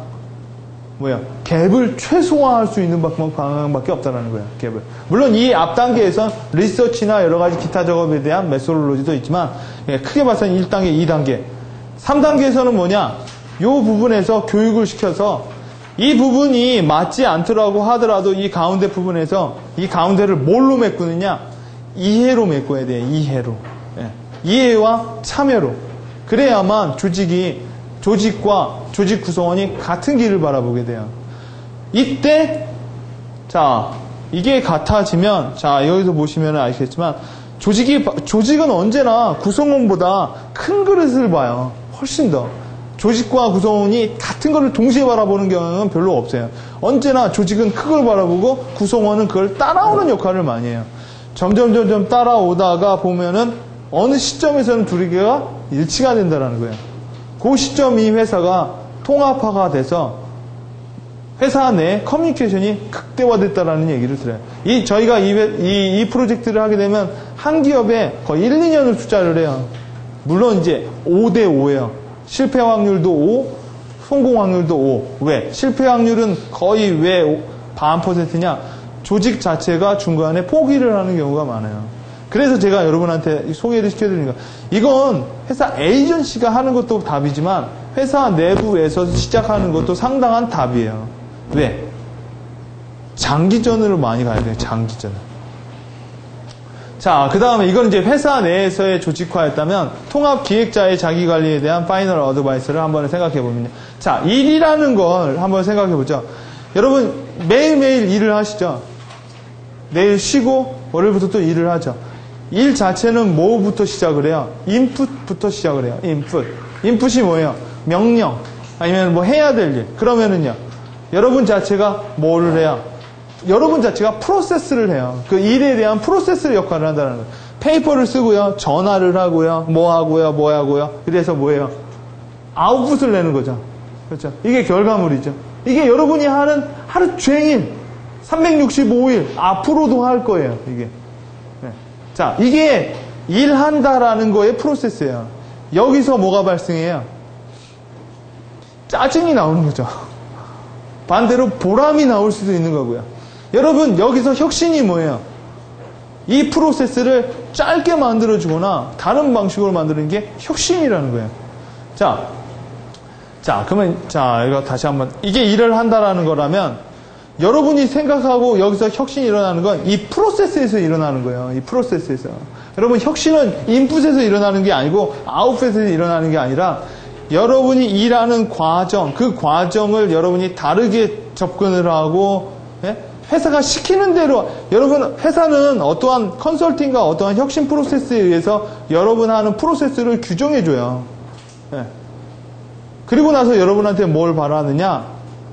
갭을 최소화할 수 있는 방향밖에 없다는 거예요. 갭을. 물론 이 앞 단계에선 리서치나 여러 가지 기타 작업에 대한 메소로로지도 있지만, 크게 봐서는 1단계, 2단계, 3단계에서는 뭐냐? 이 부분에서 교육을 시켜서 이 부분이 맞지 않더라고 하더라도 이 가운데 부분에서 이 가운데를 뭘로 메꾸느냐? 이해로 메꿔야 돼요. 이해로. 예. 이해와 참여로. 그래야만 조직과 조직 구성원이 같은 길을 바라보게 돼요. 이때, 자, 이게 같아지면, 자, 여기서 보시면 아시겠지만, 조직은 언제나 구성원보다 큰 그릇을 봐요. 훨씬 더. 조직과 구성원이 같은 것을 동시에 바라보는 경향은 별로 없어요. 언제나 조직은 큰 걸 바라보고 구성원은 그걸 따라오는 역할을 많이 해요. 점점 따라오다가 보면은 어느 시점에서는 둘이 개가 일치가 된다는 거예요. 그 시점 이 회사가 통합화가 돼서 회사 내 커뮤니케이션이 극대화됐다라는 얘기를 들어요. 저희가 이 프로젝트를 하게 되면 한 기업에 거의 1, 2년을 투자를 해요. 물론 이제 5대 5예요. 실패 확률도 5, 성공 확률도 5. 왜? 실패 확률은 거의 왜 반 %냐? 조직 자체가 중간에 포기를 하는 경우가 많아요. 그래서 제가 여러분한테 소개를 시켜드리는 거. 이건 회사 에이전시가 하는 것도 답이지만 회사 내부에서 시작하는 것도 상당한 답이에요. 왜? 장기전으로 많이 가야 돼요. 장기전. 자, 그 다음에 이건 이제 회사 내에서의 조직화였다면 통합 기획자의 자기관리에 대한 파이널 어드바이스를 한번 생각해 보면요. 자, 일이라는 걸 한번 생각해 보죠. 여러분 매일매일 일을 하시죠. 내일 쉬고 월요일부터 또 일을 하죠. 일 자체는 뭐부터 시작을 해요? 인풋부터 시작을 해요. 인풋이 뭐예요? 명령 아니면 뭐 해야 될 일. 그러면은요 여러분 자체가 뭐를 해요? 여러분 자체가 프로세스를 해요. 그 일에 대한 프로세스 역할을 한다는 거예요. 페이퍼를 쓰고요. 전화를 하고요. 뭐 하고요. 그래서 뭐예요? 아웃풋을 내는 거죠. 그렇죠? 이게 결과물이죠. 이게 여러분이 하는 하루 종일 365일 앞으로도 할 거예요. 이게. 네. 자, 이게 일한다라는 거의 프로세스예요. 여기서 뭐가 발생해요? 짜증이 나오는 거죠. 반대로 보람이 나올 수도 있는 거고요. 여러분 여기서 혁신이 뭐예요? 이 프로세스를 짧게 만들어주거나 다른 방식으로 만드는 게 혁신이라는 거예요. 그러면 이거 다시 한번 이게 일을 한다라는 거라면 여러분이 생각하고 여기서 혁신이 일어나는 건 이 프로세스에서 일어나는 거예요. 이 프로세스에서. 여러분 혁신은 인풋에서 일어나는 게 아니고 아웃풋에서 일어나는 게 아니라 여러분이 일하는 과정, 그 과정을 여러분이 다르게 접근을 하고 회사가 시키는 대로 여러분 회사는 어떠한 컨설팅과 어떠한 혁신 프로세스에 의해서 여러분 하는 프로세스를 규정해 줘요. 그리고 나서 여러분한테 뭘 바라느냐?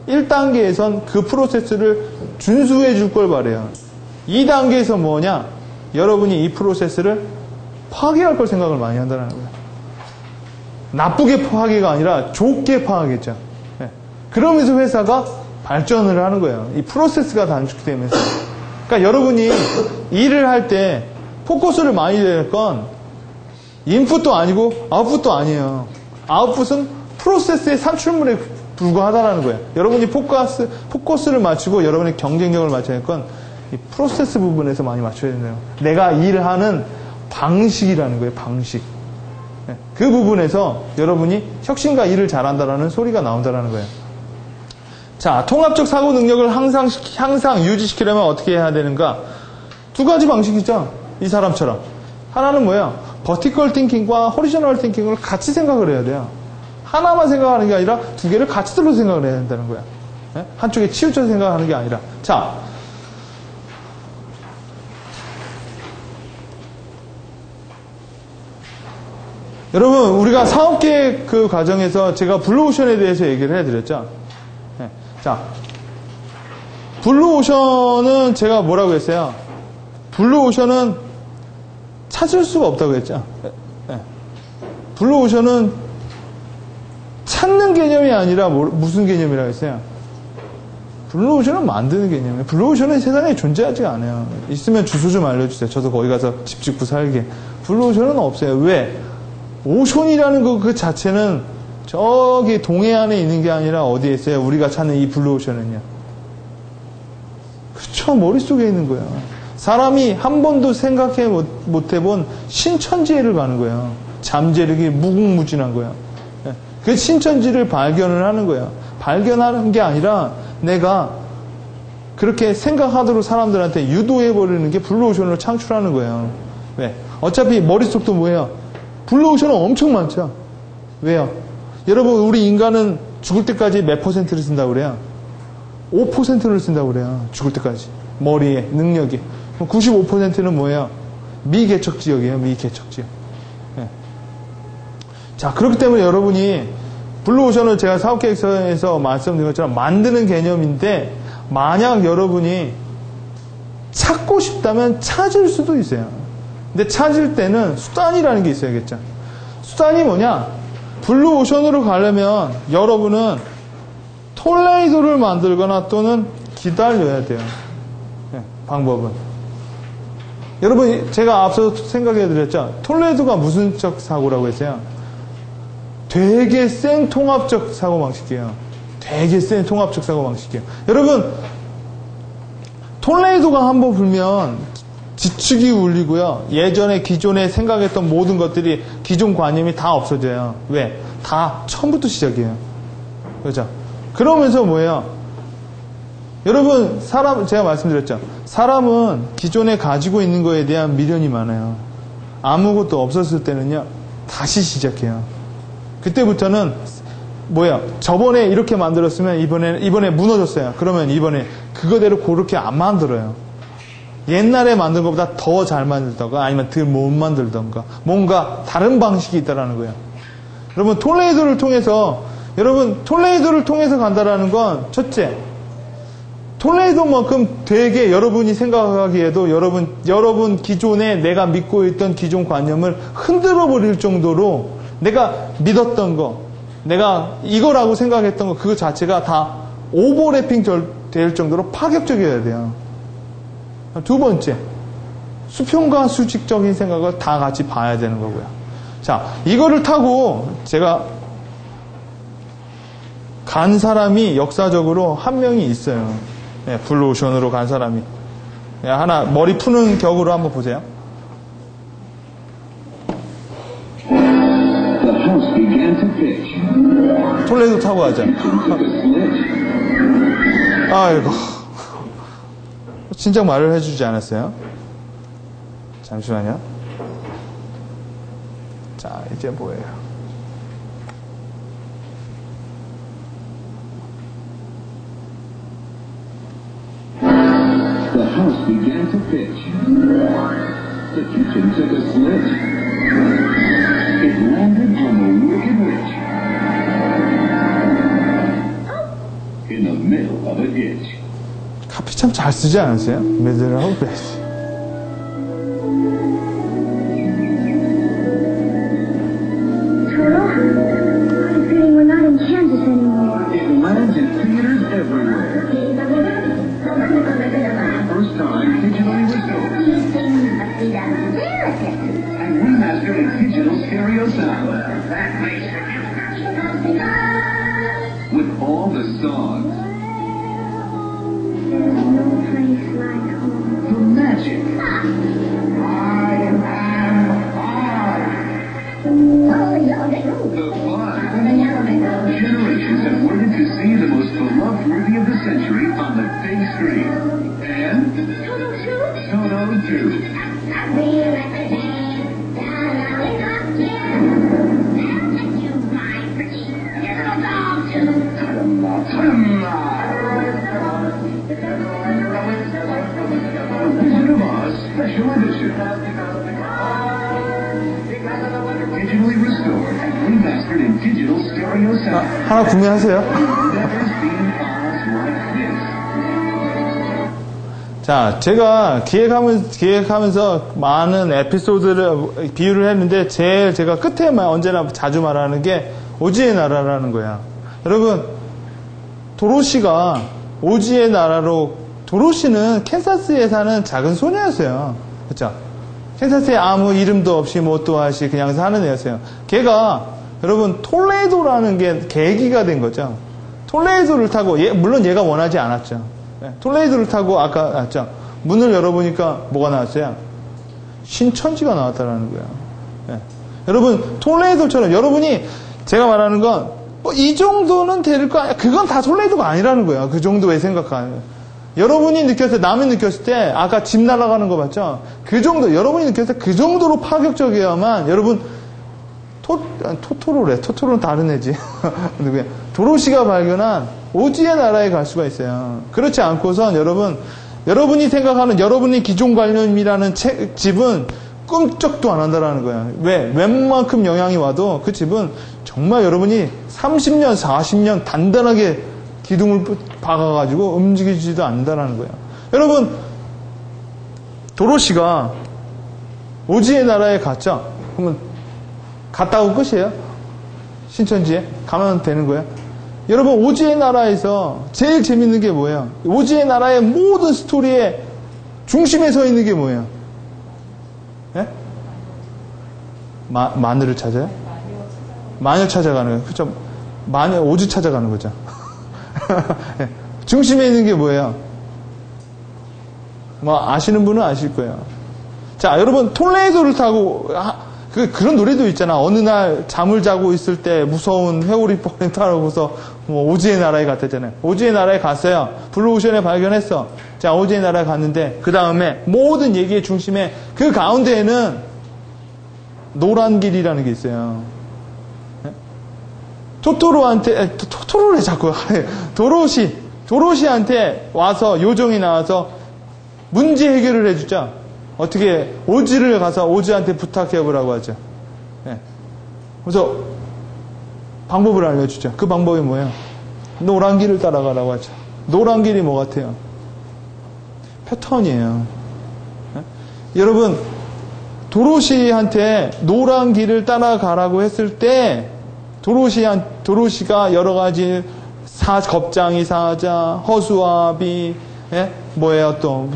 1단계에선 그 프로세스를 준수해 줄 걸 바래요. 2단계에서 뭐냐? 여러분이 이 프로세스를 파괴할 걸 생각을 많이 한다는 거예요. 나쁘게 파괴가 아니라 좋게 파괴했죠. 그러면서 회사가 발전을 하는 거예요. 이 프로세스가 단축되면서. 그러니까 여러분이 일을 할 때 포커스를 많이 낼 건 인풋도 아니고 아웃풋도 아니에요. 아웃풋은 프로세스의 산출물에 불과하다는 거예요. 여러분이 포커스를 맞추고 여러분의 경쟁력을 맞춰야 할 건 이 프로세스 부분에서 많이 맞춰야 된대요. 내가 일하는 방식이라는 거예요. 방식. 그 부분에서 여러분이 혁신과 일을 잘한다라는 소리가 나온다는 거예요. 자, 통합적 사고 능력을 항상 유지시키려면 어떻게 해야 되는가? 두 가지 방식이죠. 이 사람처럼. 하나는 뭐예요? 버티컬 띵킹과 호리저널 띵킹을 같이 생각을 해야 돼요. 하나만 생각하는 게 아니라 두 개를 같이 들어 생각을 해야 된다는 거예요. 한쪽에 치우쳐 생각하는 게 아니라. 자, 여러분 우리가 사업계획 그 과정에서 제가 블루오션에 대해서 얘기를 해드렸죠. 자, 블루오션은 제가 뭐라고 했어요? 블루오션은 찾을 수가 없다고 했죠. 블루오션은 찾는 개념이 아니라 무슨 개념이라고 했어요? 블루오션은 만드는 개념이에요. 블루오션은 세상에 존재하지 않아요. 있으면 주소 좀 알려주세요. 저도 거기 가서 집 짓고 살게. 블루오션은 없어요. 왜? 오션이라는 거 그 자체는 저기 동해안에 있는 게 아니라 어디에 있어요? 우리가 찾는 이 블루오션은요. 그쵸, 머릿속에 있는 거예요. 사람이 한 번도 생각해 못 해본 신천지를 가는 거예요. 잠재력이 무궁무진한 거예요. 그 신천지를 발견을 하는 거예요. 발견하는 게 아니라 내가 그렇게 생각하도록 사람들한테 유도해버리는 게 블루오션을 창출하는 거예요. 왜? 어차피 머릿속도 뭐예요? 블루오션은 엄청 많죠. 왜요? 여러분 우리 인간은 죽을 때까지 몇 %를 쓴다고 그래요? 5%를 쓴다고 그래요. 죽을 때까지. 머리에 능력이. 95%는 뭐예요? 미개척지역이에요. 미개척지역. 네. 자, 그렇기 때문에 여러분이 블루오션을 제가 사업계획서에서 말씀드린 것처럼 만드는 개념인데 만약 여러분이 찾고 싶다면 찾을 수도 있어요. 근데 찾을 때는 수단이라는 게 톨레이도를 만들거나 또는 기다려야 돼요. 네, 방법은. 여러분, 제가 앞서 생각해 드렸죠? 톨레이도가 무슨 적 사고라고 했어요? 되게 센 통합적 사고방식이에요. 되게 센 통합적 사고방식이에요. 여러분, 톨레이도가 한번 불면 지축이 울리고요. 예전에 기존에 생각했던 모든 것들이 기존 관념이 다 없어져요. 왜? 다 처음부터 시작이에요. 그렇죠? 그러면서 뭐예요? 여러분, 제가 말씀드렸죠. 사람은 기존에 가지고 있는 거에 대한 미련이 많아요. 아무것도 없었을 때는요, 다시 시작해요. 그때부터는 저번에 이렇게 만들었으면 이번에 무너졌어요. 그러면 이번에 그거대로 그렇게 안 만들어요. 옛날에 만든 것보다 더 잘 만들던가 아니면 덜 못 만들던가 뭔가 다른 방식이 있다라는 거예요. 여러분, 톨레이도를 통해서 간다라는 건 첫째, 톨레이도만큼 되게 여러분이 생각하기에도 여러분 기존에 내가 믿고 있던 기존 관념을 흔들어 버릴 정도로 내가 믿었던 거, 내가 이거라고 생각했던 거, 그거 자체가 다 오버래핑 될 정도로 파격적이어야 돼요. 두 번째, 수평과 수직적인 생각을 다 같이 봐야 되는 거고요. 자, 이거를 타고 제가 간 사람이 역사적으로 한 명이 있어요. 네, 블루오션으로 간 사람이. 네, 하나, 머리 푸는 격으로 한번 보세요. 톨레이도 타고 가자. 아이고. 진작 말을 해주지 않았어요? 잠시만요. 자, 이제 뭐예요? The house began to pitch. The kitchen took a slit. It landed on the Wicked Witch. In the middle of a ditch. 카피 참 잘 쓰지 않으세요? 미들하고 베이스. Toto, I'm feeling we're not in Kansas anymore. It lands in theaters everywhere. First time digitally restored. And remastered in digital stereo sound. With all the songs. There's no place like home. The magic. I am I. The fun. Generations have waited to see the most beloved movie of the century on the big screen. And Toto 2. Wizard of Oz Special Edition. Digitally restored and remastered in digital stereo sound. 하나 구매하세요. Never seen Oz like this. 자, 제가 기획하면서 많은 에피소드를 비유를 했는데 제가 끝에 언제나 자주 말하는 게 오지의 나라라는 거야. 여러분, 도로시가 오지의 나라로, 도로시는 캔사스에 사는 작은 소녀였어요. 그렇죠? 캔사스에 아무 이름도 없이 뭣도 하시 그냥 사는 애였어요. 걔가 여러분 톨레이도라는 게 계기가 된 거죠. 톨레이도를 타고 물론 얘가 원하지 않았죠. 톨레이도를 타고 아까 봤죠. 문을 열어보니까 뭐가 나왔어요? 신천지가 나왔다라는 거예요. 여러분 톨레이도처럼 여러분이 제가 말하는 건 이 정도는 될 거 아니야. 그건 다 톨레이도가 아니라는 거예요. 그 정도의 생각하는 거예요. 여러분이 느꼈을 때, 남이 느꼈을 때, 아까 집 날아가는 거 봤죠? 그 정도, 여러분이 느꼈을 때 그 정도로 파격적이어야만, 여러분, 토토로래. 토토로는 다른 애지. 도로시가 발견한 오지의 나라에 갈 수가 있어요. 그렇지 않고선 여러분이 생각하는, 여러분이 기존 관념이라는 집은 꿈쩍도 안 한다라는 거예요. 왜? 웬만큼 영향이 와도 그 집은 정말 여러분이 30년, 40년 단단하게 기둥을 박아가지고 움직이지도 않는다는 거예요. 여러분, 도로시가 오지의 나라에 갔죠? 그러면 갔다 오고 끝이에요? 신천지에? 가면 되는 거예요? 여러분, 오지의 나라에서 제일 재밌는 게 뭐예요? 오지의 나라의 모든 스토리의 중심에 서 있는 게 뭐예요? 예? 마늘을 찾아요? 마녀 찾아가는 거예요. 그렇죠? 마녀, 오지 찾아가는 거죠. 예. 중심에 있는 게 뭐예요? 뭐 아시는 분은 아실 거예요. 자, 여러분, 톨레이도를 타고 그런 노래도 있잖아. 어느 날 잠을 자고 있을 때 무서운 회오리 벌에 타고서 뭐 오지의 나라에 갔다잖아요. 오지의 나라에 갔어요. 블루오션에 발견했어. 자, 오지의 나라에 갔는데 그 다음에 모든 얘기의 중심에 그 가운데에는 노란 길이라는 게 있어요. 토토로를 자꾸 도로시한테 와서 요정이 나와서 문제 해결을 해주자. 어떻게 오지를 가서 오지한테 부탁해보라고 하죠. 네. 그래서 방법을 알려주죠. 그 방법이 뭐예요? 노란 길을 따라가라고 하죠. 노란 길이 뭐 같아요? 패턴이에요. 네? 여러분, 도로시한테 노란 길을 따라가라고 했을 때 도로시가 여러 가지 겁장이 사자, 허수아비, 예? 뭐예요? 또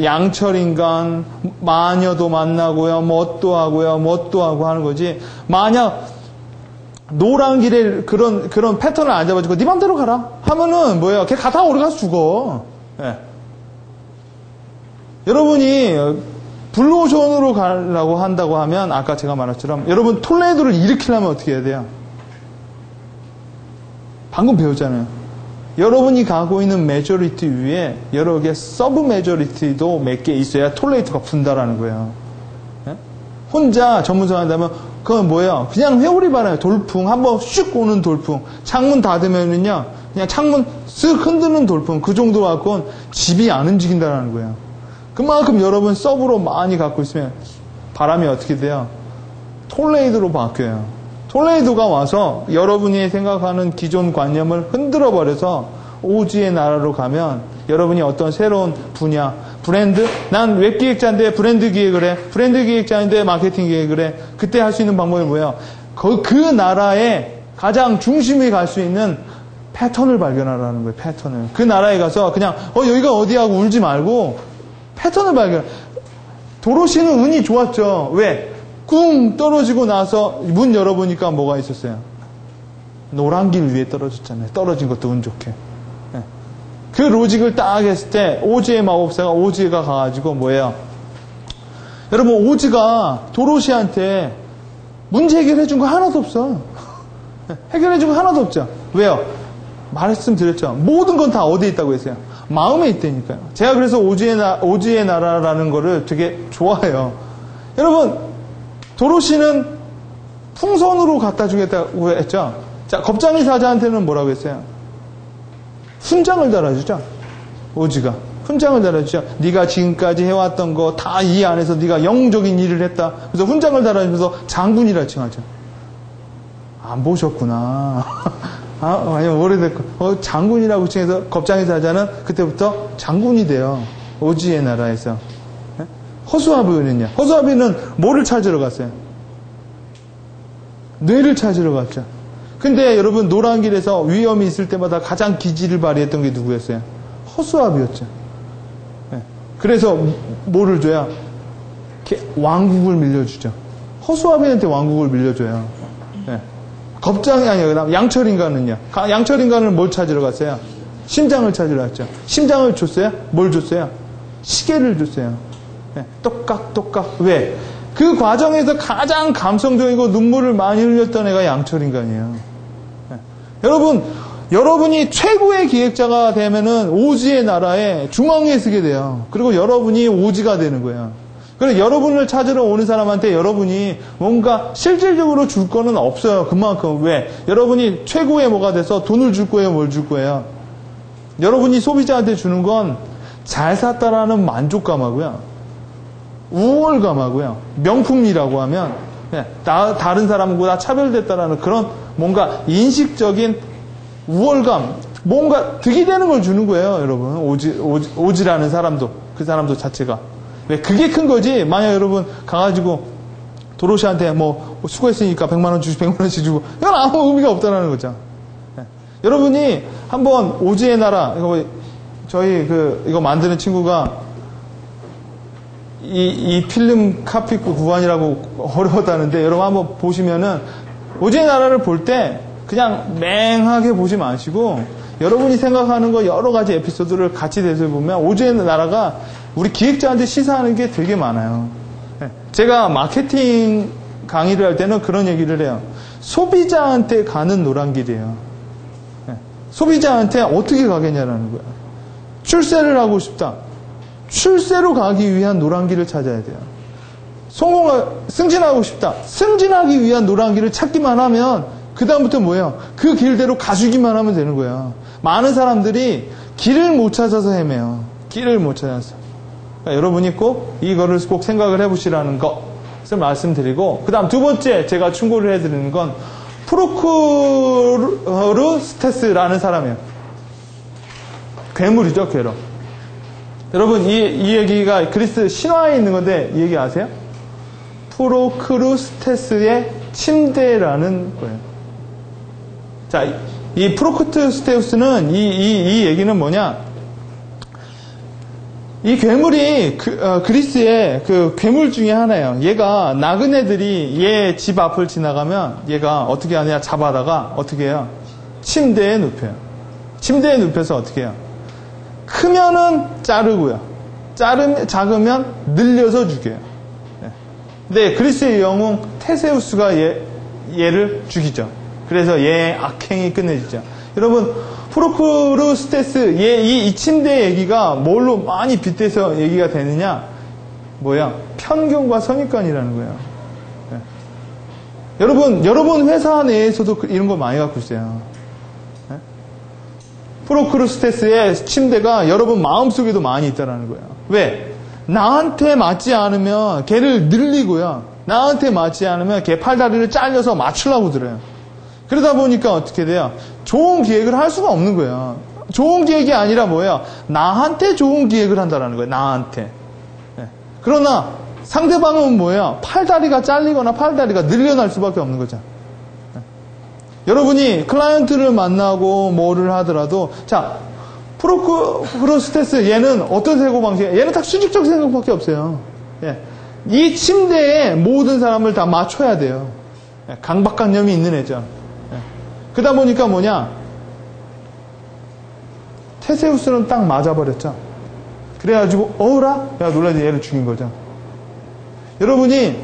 양철인간, 마녀도 만나고요, 뭣도 하고 하는 거지. 만약 노란 길에 그런 패턴을 안 잡아주고 네 맘대로 가라 하면은 뭐예요? 걔 가다가 오래 가서 죽어. 예. 여러분이 블루오션으로 가려고 한다고 하면 아까 제가 말했처럼 여러분 톨레이도를 일으키려면 어떻게 해야 돼요? 방금 배웠잖아요. 여러분이 가고 있는 메저리티 위에 여러 개 서브 메저리티도 몇 개 있어야 톨레이도가 분다라는 거예요. 예? 혼자 전문성 한다면 그건 뭐예요? 그냥 회오리 바람에 돌풍 한번 슉 오는 돌풍, 창문 닫으면은요 그냥 창문 쓱 흔드는 돌풍, 그 정도 갖고는 집이 안 움직인다라는 거예요. 그만큼 여러분 서브로 많이 갖고 있으면 바람이 어떻게 돼요? 톨레이도로 바뀌어요. 톨레이도가 와서 여러분이 생각하는 기존 관념을 흔들어 버려서 오지의 나라로 가면 여러분이 어떤 새로운 분야, 브랜드, 난 웹기획자인데 브랜드 기획을 해, 브랜드 기획자인데 마케팅 기획을 해. 그때 할 수 있는 방법이 뭐예요? 그 나라의 가장 중심에 갈 수 있는 패턴을 발견하라는 거예요. 패턴을. 그 나라에 가서 그냥 여기가 어디야 하고 울지 말고 패턴을 발견. 도로시는 운이 좋았죠. 왜? 쿵 떨어지고 나서 문 열어보니까 뭐가 있었어요? 노란 길 위에 떨어졌잖아요. 떨어진 것도 운 좋게. 네. 그 로직을 딱 했을 때 오지의 마법사가 오지가 가가지고 뭐예요? 여러분 오지가 도로시한테 문제 해결해 준 거 하나도 없어. 해결해 준 거 하나도 없죠. 왜요? 말씀드렸죠. 모든 건 다 어디에 있다고 했어요? 마음에 있다니까요. 제가 그래서 오지의 나라라는 거를 되게 좋아해요. 여러분 도로시는 풍선으로 갖다 주겠다고 했죠. 자, 겁장이 사자한테는 뭐라고 했어요? 훈장을 달아주죠. 오지가 훈장을 달아주죠. 네가 지금까지 해왔던 거 다 이 안에서 네가 영적인 일을 했다. 그래서 훈장을 달아주면서 장군이라 칭하죠. 안 보셨구나. 아니면 오래됐고 장군이라고 칭해서 겁장이 사자는 그때부터 장군이 돼요. 오지의 나라에서. 허수아비는요? 허수아비는 뭐를 찾으러 갔어요? 뇌를 찾으러 갔죠. 근데 여러분 노란 길에서 위험이 있을 때마다 가장 기지를 발휘했던 게 누구였어요? 허수아비였죠. 네. 그래서 뭐를 줘야? 왕국을 밀려주죠. 허수아비한테 왕국을 밀려줘요. 네. 겁장이 아니에요. 그다음 양철인간은요? 양철인간은 뭘 찾으러 갔어요? 심장을 찾으러 갔죠. 심장을 줬어요? 뭘 줬어요? 시계를 줬어요. 네, 똑깍. 왜? 그 과정에서 가장 감성적이고 눈물을 많이 흘렸던 애가 양철인간이에요. 네. 여러분이 최고의 기획자가 되면은 오지의 나라에 중앙에 서게 돼요. 그리고 여러분이 오지가 되는 거예요. 그래서 여러분을 찾으러 오는 사람한테 여러분이 뭔가 실질적으로 줄 거는 없어요. 그만큼. 왜? 여러분이 최고의 뭐가 돼서 돈을 줄 거예요? 뭘 줄 거예요? 여러분이 소비자한테 주는 건 잘 샀다라는 만족감하고요. 우월감하고요. 명품이라고 하면 다른 사람보다 차별됐다라는 그런 뭔가 인식적인 우월감, 뭔가 득이 되는 걸 주는 거예요, 여러분. 오지라는 사람도, 그 사람도 자체가. 왜? 그게 큰 거지. 만약 여러분 가가지고 도로시한테 뭐 수고했으니까 100만 원 주시 100만 원씩 주고 이건 아무 의미가 없다는 거죠. 여러분이 한번 오즈의 나라, 저희 이거 만드는 친구가 이 필름 카피 구간이라고 어려웠다는데, 여러분 한번 보시면은 오즈의 나라를 볼 때 그냥 맹하게 보지 마시고 여러분이 생각하는 거 여러 가지 에피소드를 같이 되새보면 오즈의 나라가 우리 기획자한테 시사하는 게 되게 많아요. 제가 마케팅 강의를 할 때는 그런 얘기를 해요. 소비자한테 가는 노란길이에요. 소비자한테 어떻게 가겠냐라는 거야. 출세를 하고 싶다. 출세로 가기 위한 노란길을 찾아야 돼요. 승진하고 싶다. 승진하기 위한 노란길을 찾기만 하면 그 다음부터 뭐예요? 그 길대로 가주기만 하면 되는 거예요. 많은 사람들이 길을 못 찾아서 헤매요. 길을 못 찾아서. 그러니까 여러분이 꼭 이거를 꼭 생각을 해보시라는 것을 말씀드리고, 그 다음 두 번째 제가 충고를 해드리는 건 프로크루스테스라는 사람이에요. 괴물이죠, 괴로. 여러분 이 얘기가 그리스 신화에 있는 건데 이 얘기 아세요? 프로크루스테스의 침대라는 거예요. 자, 이 프로크루스테스는 이 얘기는 뭐냐? 이 괴물이 그리스의 그 괴물 중에 하나예요. 얘가 나그네들이 얘 집 앞을 지나가면 얘가 어떻게 하냐, 잡아다가 어떻게 해요? 침대에 눕혀요. 침대에 눕혀서 어떻게 해요? 크면은 자르고요. 작으면 늘려서 죽여요. 근데 그리스의 영웅 테세우스가 얘를 죽이죠. 그래서 얘의 악행이 끝내지죠. 여러분, 프로크루스테스, 이 침대 얘기가 뭘로 많이 빗대서 얘기가 되느냐? 뭐야? 편견과 선입관이라는 거예요. 여러분 회사 내에서도 이런 거 많이 갖고 있어요. 프로크루스테스의 침대가 여러분 마음속에도 많이 있다라는 거예요. 왜? 나한테 맞지 않으면 걔를 늘리고요. 나한테 맞지 않으면 걔 팔다리를 잘려서 맞추려고 들어요. 그러다 보니까 어떻게 돼요? 좋은 기획을 할 수가 없는 거예요. 좋은 기획이 아니라 뭐예요? 나한테 좋은 기획을 한다라는 거예요. 나한테. 그러나 상대방은 뭐예요? 팔다리가 잘리거나 팔다리가 늘려날 수밖에 없는 거죠. 여러분이 클라이언트를 만나고 뭐를 하더라도, 자, 프로크루스테스 얘는 어떤 사고방식이에요? 얘는 딱 수직적 생각밖에 없어요. 이 침대에 모든 사람을 다 맞춰야 돼요. 강박관념이 있는 애죠. 그러다 보니까 뭐냐? 테세우스는 딱 맞아버렸죠. 그래가지고 어우라? 야, 놀라지, 얘를 죽인 거죠. 여러분이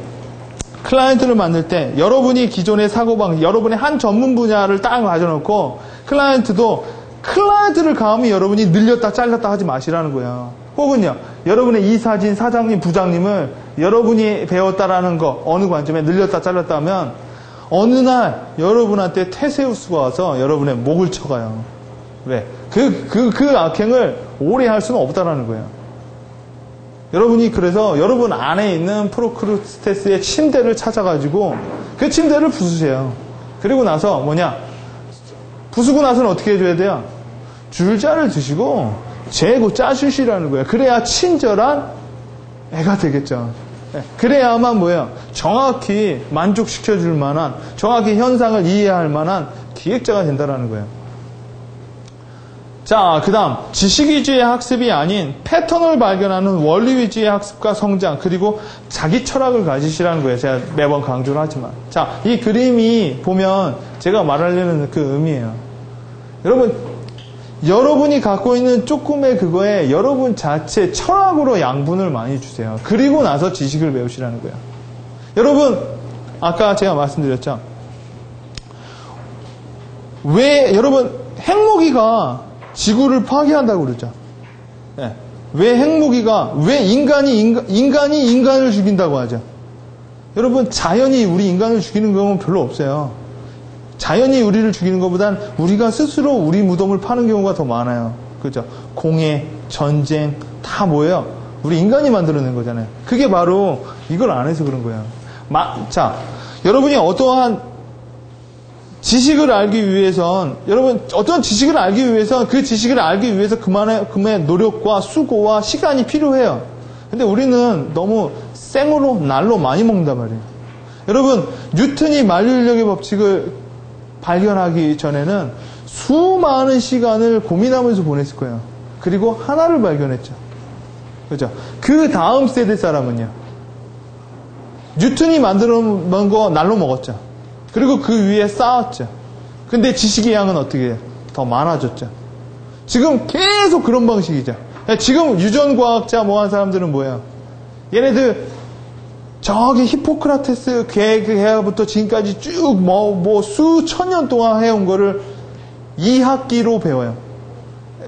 클라이언트를 만들 때 여러분이 기존의 사고방식, 여러분의 한 전문 분야를 딱 가져놓고 클라이언트도 클라이언트를 감히 여러분이 늘렸다 잘렸다 하지 마시라는 거예요. 혹은요, 여러분의 이사진, 사장님, 부장님을 여러분이 배웠다라는 거 어느 관점에 늘렸다 잘렸다 하면 어느 날 여러분한테 테세우스가 와서 여러분의 목을 쳐가요. 왜? 그 악행을 오래 할 수는 없다라는 거예요. 여러분이 그래서 여러분 안에 있는 프로크루스테스의 침대를 찾아가지고 그 침대를 부수세요. 그리고 나서 뭐냐? 부수고 나서는 어떻게 해줘야 돼요? 줄자를 드시고 재고 짜주시라는 거예요. 그래야 친절한 애가 되겠죠. 그래야만 뭐예요? 정확히 만족시켜줄 만한, 정확히 현상을 이해할 만한 기획자가 된다는 거예요. 자, 그 다음 지식위주의 학습이 아닌 패턴을 발견하는 원리위주의 학습과 성장, 그리고 자기 철학을 가지시라는 거예요. 제가 매번 강조를 하지만, 자, 이 그림이 보면 제가 말하려는 그 의미예요. 여러분이 갖고 있는 조금의 그거에 여러분 자체 철학으로 양분을 많이 주세요. 그리고 나서 지식을 배우시라는 거예요. 여러분, 아까 제가 말씀드렸죠. 왜 여러분 핵무기가 지구를 파괴한다고 그러죠. 왜 핵무기가, 왜 인간이 인간을 죽인다고 하죠. 여러분, 자연이 우리 인간을 죽이는 경우는 별로 없어요. 자연이 우리를 죽이는 것보단 우리가 스스로 우리 무덤을 파는 경우가 더 많아요. 그죠? 공해, 전쟁, 다 뭐예요? 우리 인간이 만들어낸 거잖아요. 그게 바로 이걸 안 해서 그런 거예요. 자, 여러분이 어떠한 지식을 알기 위해선, 여러분, 어떤 지식을 알기 위해선 그 지식을 알기 위해서 그만의 노력과 수고와 시간이 필요해요. 근데 우리는 너무 생으로, 날로 많이 먹는단 말이에요. 여러분, 뉴턴이 만류인력의 법칙을 발견하기 전에는 수많은 시간을 고민하면서 보냈을 거예요. 그리고 하나를 발견했죠. 그죠? 그 다음 세대 사람은요. 뉴턴이 만들어 놓은 거 날로 먹었죠. 그리고 그 위에 쌓았죠. 근데 지식의 양은 어떻게 해요? 더 많아졌죠. 지금 계속 그런 방식이죠. 지금 유전과학자 뭐 한 사람들은 뭐예요? 얘네들 저기 히포크라테스 계획부터 지금까지 쭉 수천 년 동안 해온 거를 2학기로 배워요.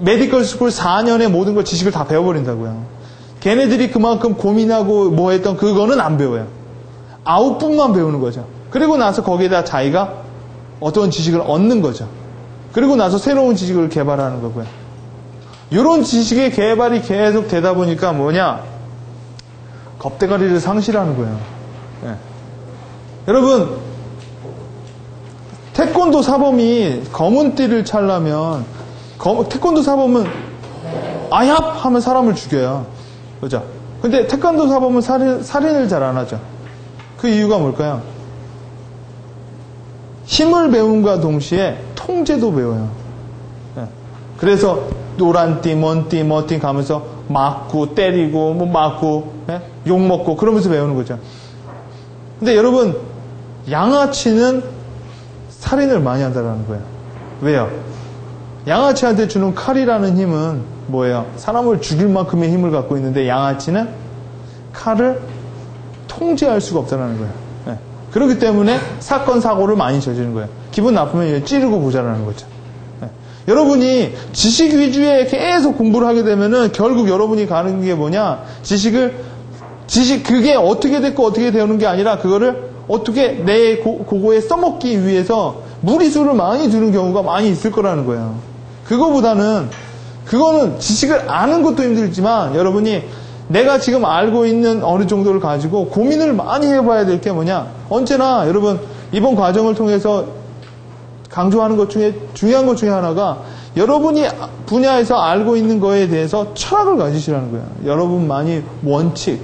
메디컬 스쿨 4년에 모든 걸 지식을 다 배워버린다고요. 걔네들이 그만큼 고민하고 뭐 했던 그거는 안 배워요. 아웃풋만 배우는 거죠. 그리고 나서 거기에다 자기가 어떤 지식을 얻는 거죠. 그리고 나서 새로운 지식을 개발하는 거고요. 이런 지식의 개발이 계속 되다 보니까 뭐냐? 겁대가리를 상실하는 거예요. 네. 여러분, 태권도 사범이 검은 띠를 차려면 태권도 사범은 아얍 하면 사람을 죽여요. 그죠? 근데 태권도 사범은 살인을 잘 안 하죠. 그 이유가 뭘까요? 힘을 배움과 동시에 통제도 배워요. 네. 그래서 노란띠, 먼띠 가면서 맞고 때리고 뭐 맞고 네? 욕먹고 그러면서 배우는 거죠. 근데 여러분, 양아치는 살인을 많이 한다는 거예요. 왜요? 양아치한테 주는 칼이라는 힘은 뭐예요? 사람을 죽일 만큼의 힘을 갖고 있는데 양아치는 칼을 통제할 수가 없다는 거예요. 네. 그렇기 때문에 사건 사고를 많이 저지르는 거예요. 기분 나쁘면 찌르고 보자라는 거죠. 네. 여러분이 지식 위주에 계속 공부를 하게 되면은 결국 여러분이 가는 게 뭐냐? 그게 어떻게 됐고 어떻게 되는 게 아니라 그거를 어떻게 내 그거에 써먹기 위해서 무리수를 많이 두는 경우가 많이 있을 거라는 거예요. 그거는 지식을 아는 것도 힘들지만 여러분이 내가 지금 알고 있는 어느 정도를 가지고 고민을 많이 해봐야 될 게 뭐냐? 언제나 여러분 이번 과정을 통해서 강조하는 것 중에 중요한 것 중에 하나가 여러분이 분야에서 알고 있는 거에 대해서 철학을 가지시라는 거예요. 여러분만이 원칙,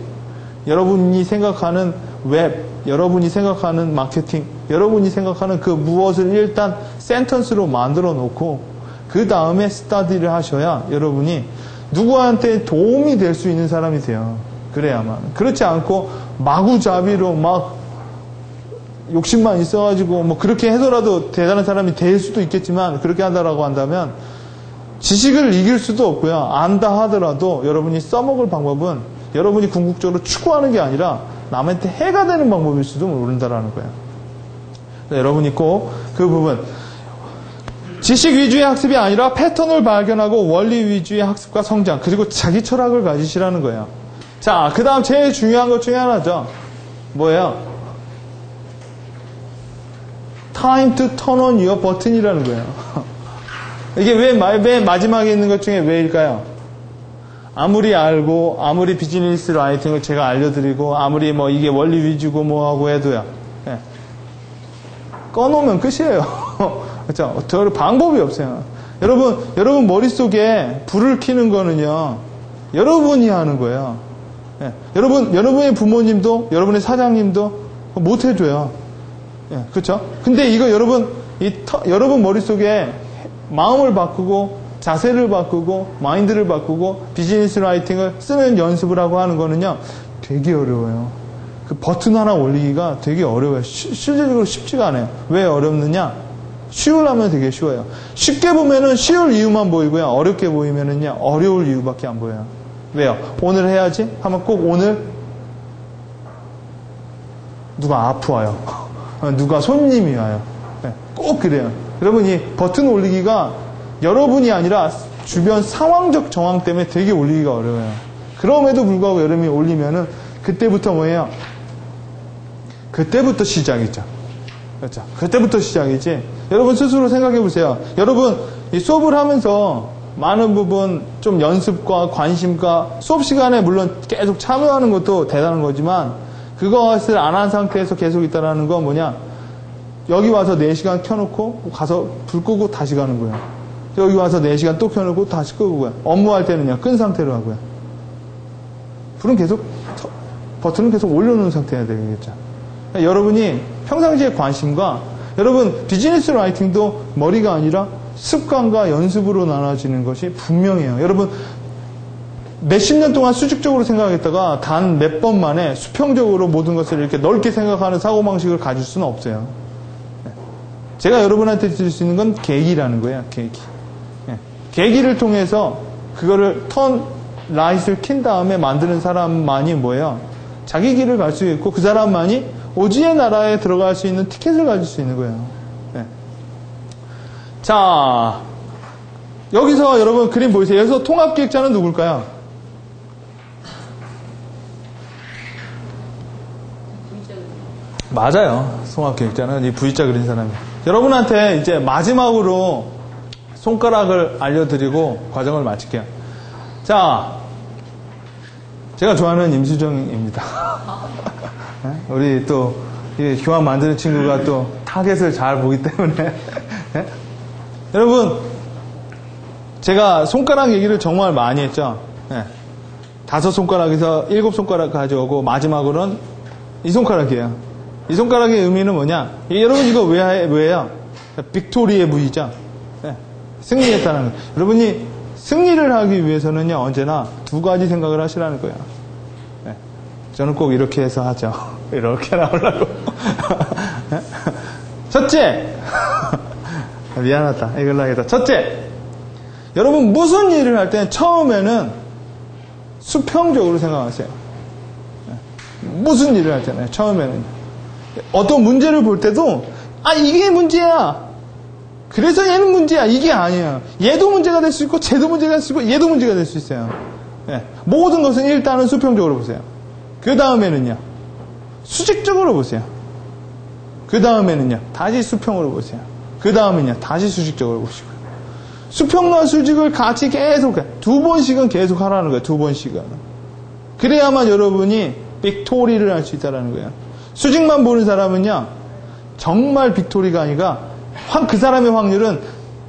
여러분이 생각하는 웹, 여러분이 생각하는 마케팅, 여러분이 생각하는 그 무엇을 일단 센턴스로 만들어 놓고 그 다음에 스터디를 하셔야 여러분이 누구한테 도움이 될 수 있는 사람이 돼요. 그래야만. 그렇지 않고 마구잡이로 막 욕심만 있어가지고 뭐 그렇게 해서라도 대단한 사람이 될 수도 있겠지만 그렇게 한다라고 한다면 지식을 이길 수도 없고요. 안다 하더라도 여러분이 써먹을 방법은 여러분이 궁극적으로 추구하는 게 아니라 남한테 해가 되는 방법일 수도 모른다라는 거예요. 여러분이 꼭 그 부분 지식 위주의 학습이 아니라 패턴을 발견하고 원리 위주의 학습과 성장 그리고 자기 철학을 가지시라는 거예요. 자, 그 다음 제일 중요한 것 중에 하나죠. 뭐예요? Time to turn on your button이라는 거예요. 이게 왜 맨 마지막에 있는 것 중에 왜일까요? 아무리 알고 아무리 비즈니스 라이팅을 제가 알려드리고 아무리 뭐 이게 원리 위주고 뭐하고 해도요. 네. 꺼놓으면 끝이에요. 그렇죠? 저 방법이 없어요. 여러분 머릿속에 불을 켜는 거는요. 여러분이 하는 거예요. 네. 여러분의 부모님도 여러분의 사장님도 못 해줘요. 네. 그렇죠? 근데 이거 여러분 머릿속에 마음을 바꾸고 자세를 바꾸고 마인드를 바꾸고 비즈니스 라이팅을 쓰는 연습을 하고 하는 거는요. 되게 어려워요. 그 버튼 하나 올리기가 되게 어려워요. 실질적으로 쉽지가 않아요. 왜 어렵느냐? 쉬우려면 되게 쉬워요. 쉽게 보면은 쉬울 이유만 보이고요. 어렵게 보이면은요. 어려울 이유밖에 안 보여요. 왜요? 오늘 해야지 하면 꼭 오늘 누가 아프와요. 누가 손님이 와요. 네, 꼭 그래요. 여러분 이 버튼 올리기가 여러분이 아니라 주변 상황적 정황 때문에 되게 올리기가 어려워요. 그럼에도 불구하고 여러분이 올리면은 그때부터 뭐예요? 그때부터 시작이죠. 그렇죠? 그때부터 시작이지. 여러분 스스로 생각해 보세요. 여러분 이 수업을 하면서 많은 부분 좀 연습과 관심과 수업 시간에 물론 계속 참여하는 것도 대단한 거지만 그것을 안 한 상태에서 계속 있다라는 건 뭐냐? 여기 와서 4시간 켜놓고 가서 불 끄고 다시 가는 거예요. 여기 와서 4시간 또 켜놓고 다시 끄고요. 업무할 때는요, 끈 상태로 하고요. 버튼은 계속 올려놓은 상태여야 되겠죠. 여러분이 평상시의 관심과 여러분 비즈니스 라이팅도 머리가 아니라 습관과 연습으로 나눠지는 것이 분명해요. 여러분, 몇십 년 동안 수직적으로 생각했다가 단 몇 번 만에 수평적으로 모든 것을 이렇게 넓게 생각하는 사고방식을 가질 수는 없어요. 제가 여러분한테 드릴 수 있는 건 계기라는 거예요. 계기. 계기를 통해서 그거를 라이트를 킨 다음에 만드는 사람만이 뭐예요? 자기 길을 갈 수 있고 그 사람만이 오지의 나라에 들어갈 수 있는 티켓을 가질 수 있는 거예요. 자, 여기서 여러분 그림 보이세요? 여기서 통합기획자는 누굴까요? 맞아요. 통합기획자는 이 V자 그린 사람이에요. 여러분한테 이제 마지막으로 손가락을 알려드리고 과정을 마칠게요. 자, 제가 좋아하는 임수정입니다. 우리 또 교환 만드는 친구가 또 타겟을 잘 보기 때문에 여러분, 제가 손가락 얘기를 정말 많이 했죠. 5손가락에서 7손가락 가져오고 마지막으로는 이 손가락이에요. 이 손가락의 의미는 뭐냐? 여러분 이거 왜 해요? 빅토리의 V죠. 승리했다는 거예요. 여러분이 승리를 하기 위해서는요, 언제나 두 가지 생각을 하시라는 거예요. 저는 꼭 이렇게 해서 하죠. 이렇게 나오려고. 첫째! 미안하다. 이걸로 하겠다. 첫째! 여러분, 무슨 일을 할 때는 처음에는 수평적으로 생각하세요. 무슨 일을 할 때는, 처음에는. 어떤 문제를 볼 때도, 이게 문제야! 그래서 얘는 문제야. 이게 아니에요. 얘도 문제가 될 수 있고, 쟤도 문제가 될 수 있고, 얘도 문제가 될 수 있어요. 모든 것은 일단은 수평적으로 보세요. 그 다음에는요, 수직적으로 보세요. 그 다음에는요, 다시 수평으로 보세요. 그 다음에는요, 다시 수직적으로 보시고요. 수평과 수직을 같이 계속, 2번씩은 계속 하라는 거예요. 2번씩은. 그래야만 여러분이 빅토리를 할 수 있다는 거예요. 수직만 보는 사람은요, 정말 빅토리가 아니라, 그 사람의 확률은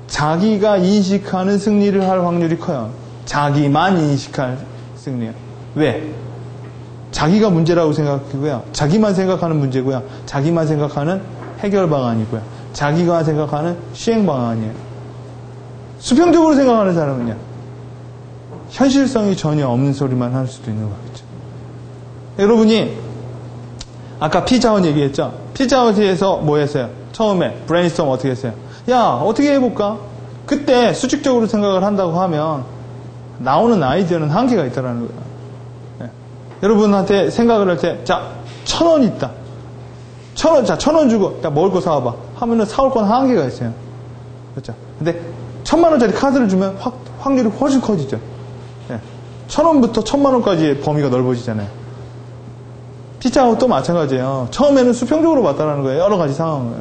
자기가 인식하는 승리를 할 확률이 커요. 자기만 인식할 승리요. 왜? 자기가 문제라고 생각하고요. 자기만 생각하는 문제고요. 자기만 생각하는 해결 방안이고요. 자기가 생각하는 시행 방안이에요. 수평적으로 생각하는 사람은요. 현실성이 전혀 없는 소리만 할 수도 있는 거겠죠. 여러분이 아까 피자헛 얘기했죠. 피자헛에서 뭐 했어요? 처음에 브레인스톰 어떻게 했어요? 야, 어떻게 해볼까? 그때 수직적으로 생각을 한다고 하면 나오는 아이디어는 한계가 있다라는 거예요. 여러분한테 생각을 할 때, 자, 1,000원 있다. 1,000원, 자, 1,000원 주고, 야, 먹을 거 사와봐. 하면은 사올 건 한계가 있어요. 그렇죠? 근데 1,000만원짜리 카드를 주면 확률이 훨씬 커지죠. 1,000원부터 1,000만원까지의 범위가 넓어지잖아요. 피자헛도 마찬가지예요. 처음에는 수평적으로 봤다라는 거예요. 여러 가지 상황을.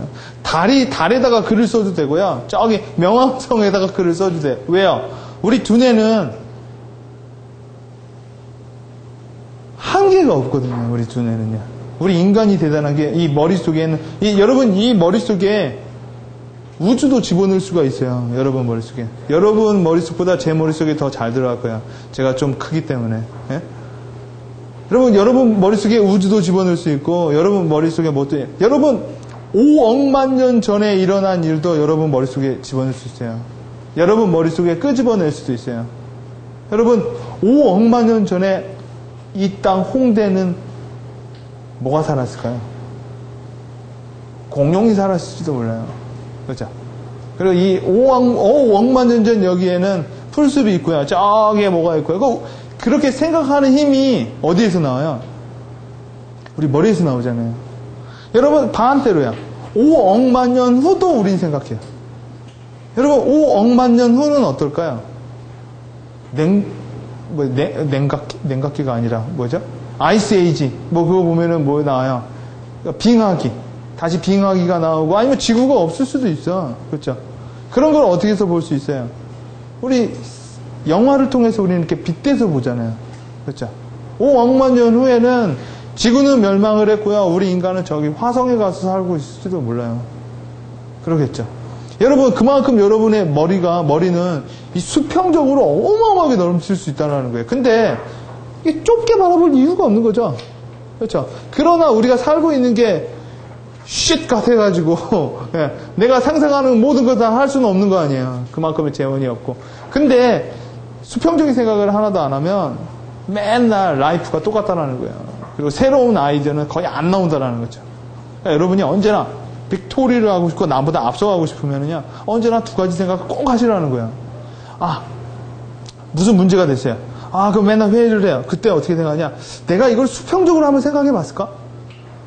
달에다가 글을 써도 되고요. 저기 명왕성에다가 글을 써도 돼요. 왜요? 우리 두뇌는 한계가 없거든요. 우리 두뇌는요. 우리 인간이 대단한 게 이 머릿속에는 여러분 이 머릿속에 우주도 집어넣을 수가 있어요. 여러분 머릿속에. 여러분 머릿속보다 제 머릿속에 더 잘 들어갈 거야. 제가 좀 크기 때문에. 여러분 머릿속에 우주도 집어넣을 수 있고 여러분 머릿속에 뭣도 여러분 5억만 년 전에 일어난 일도 여러분 머릿속에 집어넣을 수 있어요. 여러분 머릿속에 끄집어낼 수도 있어요. 여러분 5억만 년 전에 이 땅 홍대는 뭐가 살았을까요? 공룡이 살았을지도 몰라요. 그렇죠? 그리고 이 5억만 년 전 여기에는 풀숲이 있고요. 저기에 뭐가 있고요. 그렇게 생각하는 힘이 어디에서 나와요? 우리 머리에서 나오잖아요. 여러분 반대로야. 5억만 년 후도 우린 생각해요. 여러분 5억만 년 후는 어떨까요? 냉각기가 아니라 뭐죠? 아이스 에이지. 뭐 그거 보면은 뭐 나와요? 빙하기. 다시 빙하기가 나오고 아니면 지구가 없을 수도 있어. 그렇죠? 그런 걸 어떻게 해서 볼 수 있어요? 우리 영화를 통해서 우리는 이렇게 빗대서 보잖아요. 그렇죠? 5억만 년 후에는 지구는 멸망을 했고요. 우리 인간은 저기 화성에 가서 살고 있을지도 몰라요. 그러겠죠? 여러분, 그만큼 여러분의 머리는 이 수평적으로 어마어마하게 넓힐 수 있다는 거예요. 근데 이게 좁게 바라볼 이유가 없는 거죠. 그렇죠? 그러나 우리가 살고 있는 게 쉿 같아가지고 예, 내가 상상하는 모든 걸 다 할 수는 없는 거 아니에요. 그만큼의 재원이 없고. 근데 수평적인 생각을 하나도 안 하면 맨날 라이프가 똑같다라는 거예요. 그리고 새로운 아이디어는 거의 안 나온다라는 거죠. 그러니까 여러분이 언제나 빅토리를 하고 싶고 남보다 앞서가고 싶으면요 언제나 두 가지 생각을 꼭 하시라는 거예요. 아, 무슨 문제가 됐어요. 아, 그럼 맨날 회의를 해요. 그때 어떻게 생각하냐? 내가 이걸 수평적으로 한번 생각해 봤을까?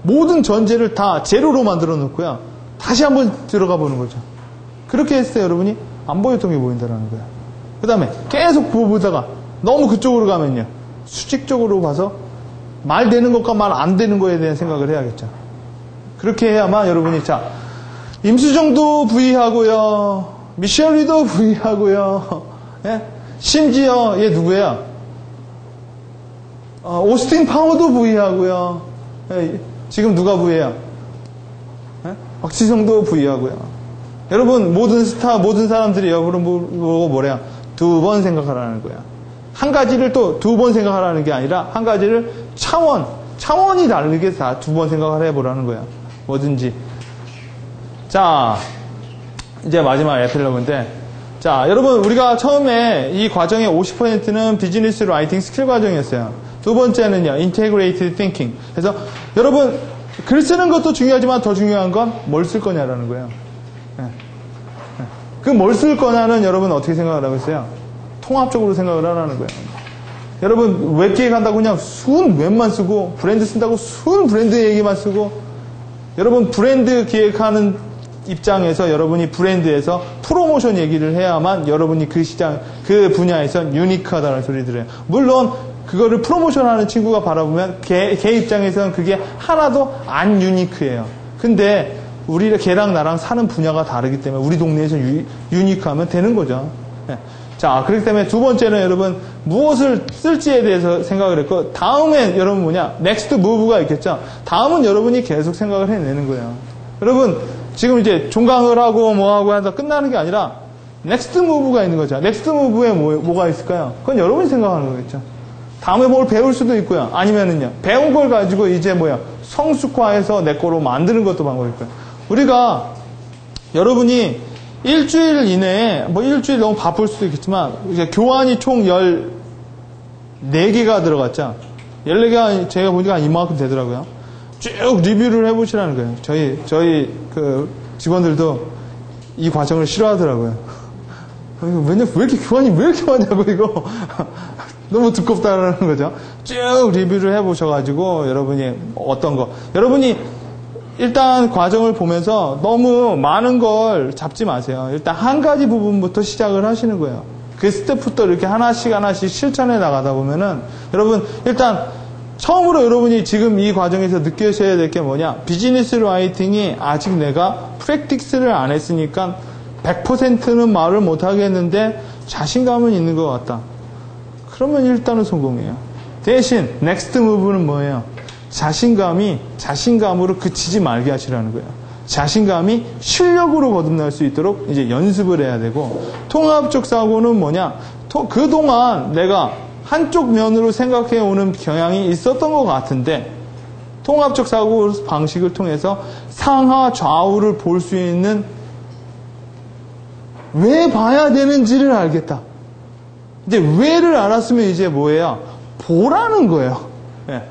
모든 전제를 다 제로로 만들어 놓고요. 다시 한번 들어가 보는 거죠. 그렇게 했을 때 여러분이 안 보였던 게 보인다는 거예요. 그 다음에 계속 보다가 너무 그쪽으로 가면요. 수직적으로 봐서 말 되는 것과 말 안 되는 거에 대한 생각을 해야겠죠. 그렇게 해야만 여러분이 자, 임수정도 부의하고요. 미셔리도 부의하고요. 예? 심지어 얘 누구예요? 오스틴 파워도 부의하고요. 예, 지금 누가 부의해요? 예? 박지성도 부의하고요. 여러분 모든 스타 모든 사람들이 여러분 보고 뭐래요? 두 번 생각하라는 거야. 한 가지를 또 두 번 생각하라는 게 아니라 한 가지를 차원이 다르게 다 두 번 생각을 해보라는 거야. 뭐든지. 자, 이제 마지막 에필로그인데, 자, 여러분 우리가 처음에 이 과정의 50%는 비즈니스 라이팅 스킬 과정이었어요. 두 번째는요, integrated thinking. 그래서 여러분 글 쓰는 것도 중요하지만 더 중요한 건 뭘 쓸 거냐라는 거예요. 그 뭘 쓸 거냐는 여러분 어떻게 생각을 하고 있어요? 통합적으로 생각을 하라는 거예요. 여러분 웹 기획한다고 그냥 순 웹만 쓰고 브랜드 쓴다고 순 브랜드 얘기만 쓰고 여러분 브랜드 기획하는 입장에서 여러분이 브랜드에서 프로모션 얘기를 해야만 여러분이 그 시장 그 분야에서 유니크하다는 소리 들어요. 물론 그거를 프로모션하는 친구가 바라보면 걔 입장에서는 그게 하나도 안 유니크해요. 근데 걔랑 나랑 사는 분야가 다르기 때문에 우리 동네에서 유니크하면 되는 거죠. 네. 자, 그렇기 때문에 두 번째는 여러분 무엇을 쓸지에 대해서 생각을 했고, 다음엔 여러분 뭐냐? 넥스트 무브가 있겠죠? 다음은 여러분이 계속 생각을 해내는 거예요. 여러분 지금 이제 종강을 하고 뭐하고 하다 끝나는 게 아니라 넥스트 무브가 있는 거죠. 넥스트 무브에 뭐가 있을까요? 그건 여러분이 생각하는 거겠죠. 다음에 뭘 배울 수도 있고요. 아니면은요, 배운 걸 가지고 이제 성숙화해서 내 거로 만드는 것도 방법일 거예요. 우리가 여러분이 일주일 이내에 일주일 너무 바쁠 수도 있겠지만 이제 교환이 총 14개가 들어갔죠. 14개가 제가 보니까 이만큼 되더라고요. 쭉 리뷰를 해보시라는 거예요. 저희 그 직원들도 이 과정을 싫어하더라고요. 왜냐, 왜 이렇게 교환이 왜 이렇게 많냐고, 이거. 너무 두껍다라는 거죠. 쭉 리뷰를 해보셔가지고, 여러분이 어떤 거. 여러분이 일단 과정을 보면서 너무 많은 걸 잡지 마세요. 일단 한 가지 부분부터 시작을 하시는 거예요. 그 스텝부터 이렇게 하나씩 실천해 나가다 보면은, 여러분, 일단, 처음으로 여러분이 지금 이 과정에서 느끼셔야 될 게 뭐냐? 비즈니스 라이팅이 아직 내가 프랙티스를 안 했으니까 100%는 말을 못 하겠는데 자신감은 있는 것 같다. 그러면 일단은 성공이에요. 대신 넥스트 무브는 뭐예요? 자신감으로 그치지 말게 하시라는 거예요. 자신감이 실력으로 거듭날 수 있도록 이제 연습을 해야 되고, 통합적 사고는 뭐냐? 그동안 내가 한쪽 면으로 생각해 오는 경향이 있었던 것 같은데, 통합적 사고 방식을 통해서 상하 좌우를 볼 수 있는 왜 봐야 되는지를 알겠다. 이제 왜를 알았으면 이제 뭐예요? 보라는 거예요. 예.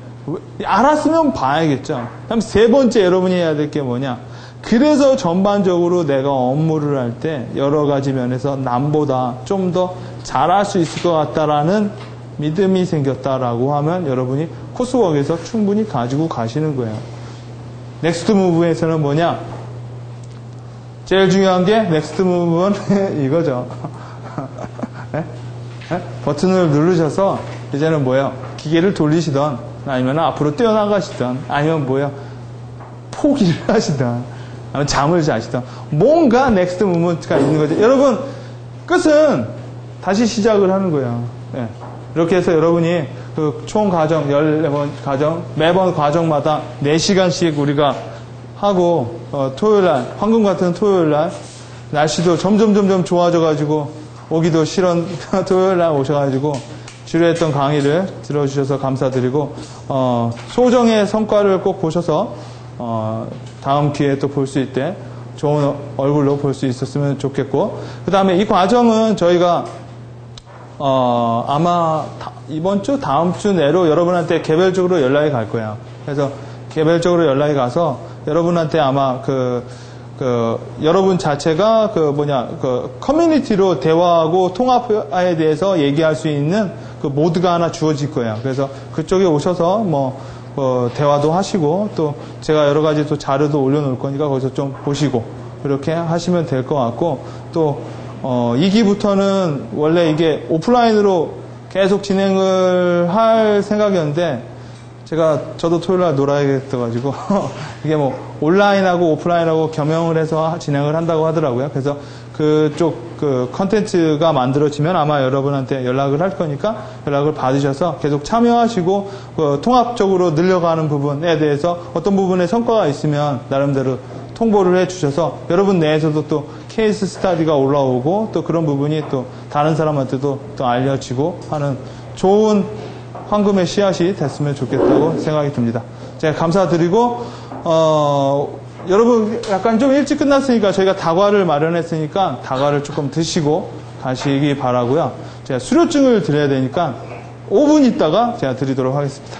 알았으면 봐야겠죠. 그럼 세 번째 여러분이 해야 될 게 뭐냐? 그래서 전반적으로 내가 업무를 할 때 여러 가지 면에서 남보다 좀 더 잘할 수 있을 것 같다라는 믿음이 생겼다라고 하면 여러분이 코스웍에서 충분히 가지고 가시는 거예요. 넥스트 무브에서는 뭐냐? 제일 중요한 게 넥스트 무브는 이거죠. 네? 네? 버튼을 누르셔서 이제는 뭐예요? 기계를 돌리시던 아니면 앞으로 뛰어나가시던 아니면 뭐예요? 포기를 하시던 아니면 잠을 자시던 뭔가 넥스트 무브가 있는 거죠. 여러분 끝은 다시 시작을 하는 거예요. 네. 이렇게 해서 여러분이 그 총 과정 14번 과정 매번 과정마다 4시간씩 우리가 하고 토요일날 황금 같은 토요일날 날씨도 점점 좋아져가지고 오기도 싫은 토요일날 오셔가지고 지루했던 강의를 들어주셔서 감사드리고 소정의 성과를 꼭 보셔서 다음 기회에 또 볼 수 있대 좋은 얼굴로 볼 수 있었으면 좋겠고, 그 다음에 이 과정은 저희가 아마 이번 주 다음 주 내로 여러분한테 개별적으로 연락이 갈 거야. 그래서 개별적으로 연락이 가서 여러분한테 아마 여러분 자체가 커뮤니티로 대화하고 통합에 대해서 얘기할 수 있는 그 모드가 하나 주어질 거예요. 그래서 그쪽에 오셔서 대화도 하시고, 또 제가 여러 가지 또 자료도 올려놓을 거니까 거기서 좀 보시고, 이렇게 하시면 될 것 같고, 또 2기부터는 원래 이게 오프라인으로 계속 진행을 할 생각이었는데, 저도 토요일날 놀아야겠어가지고, 이게 온라인하고 오프라인하고 겸용을 해서 진행을 한다고 하더라고요. 그래서 그쪽 컨텐츠가 만들어지면 아마 여러분한테 연락을 할 거니까 연락을 받으셔서 계속 참여하시고, 통합적으로 늘려가는 부분에 대해서 어떤 부분에 성과가 있으면 나름대로 통보를 해 주셔서 여러분 내에서도 또 케이스 스타디가 올라오고, 또 그런 부분이 또 다른 사람한테도 또 알려지고 하는 좋은 황금의 씨앗이 됐으면 좋겠다고 생각이 듭니다. 제가 감사드리고, 여러분 약간 좀 일찍 끝났으니까 저희가 다과를 마련했으니까 다과를 조금 드시고 가시기 바라고요. 제가 수료증을 드려야 되니까 5분 있다가 제가 드리도록 하겠습니다.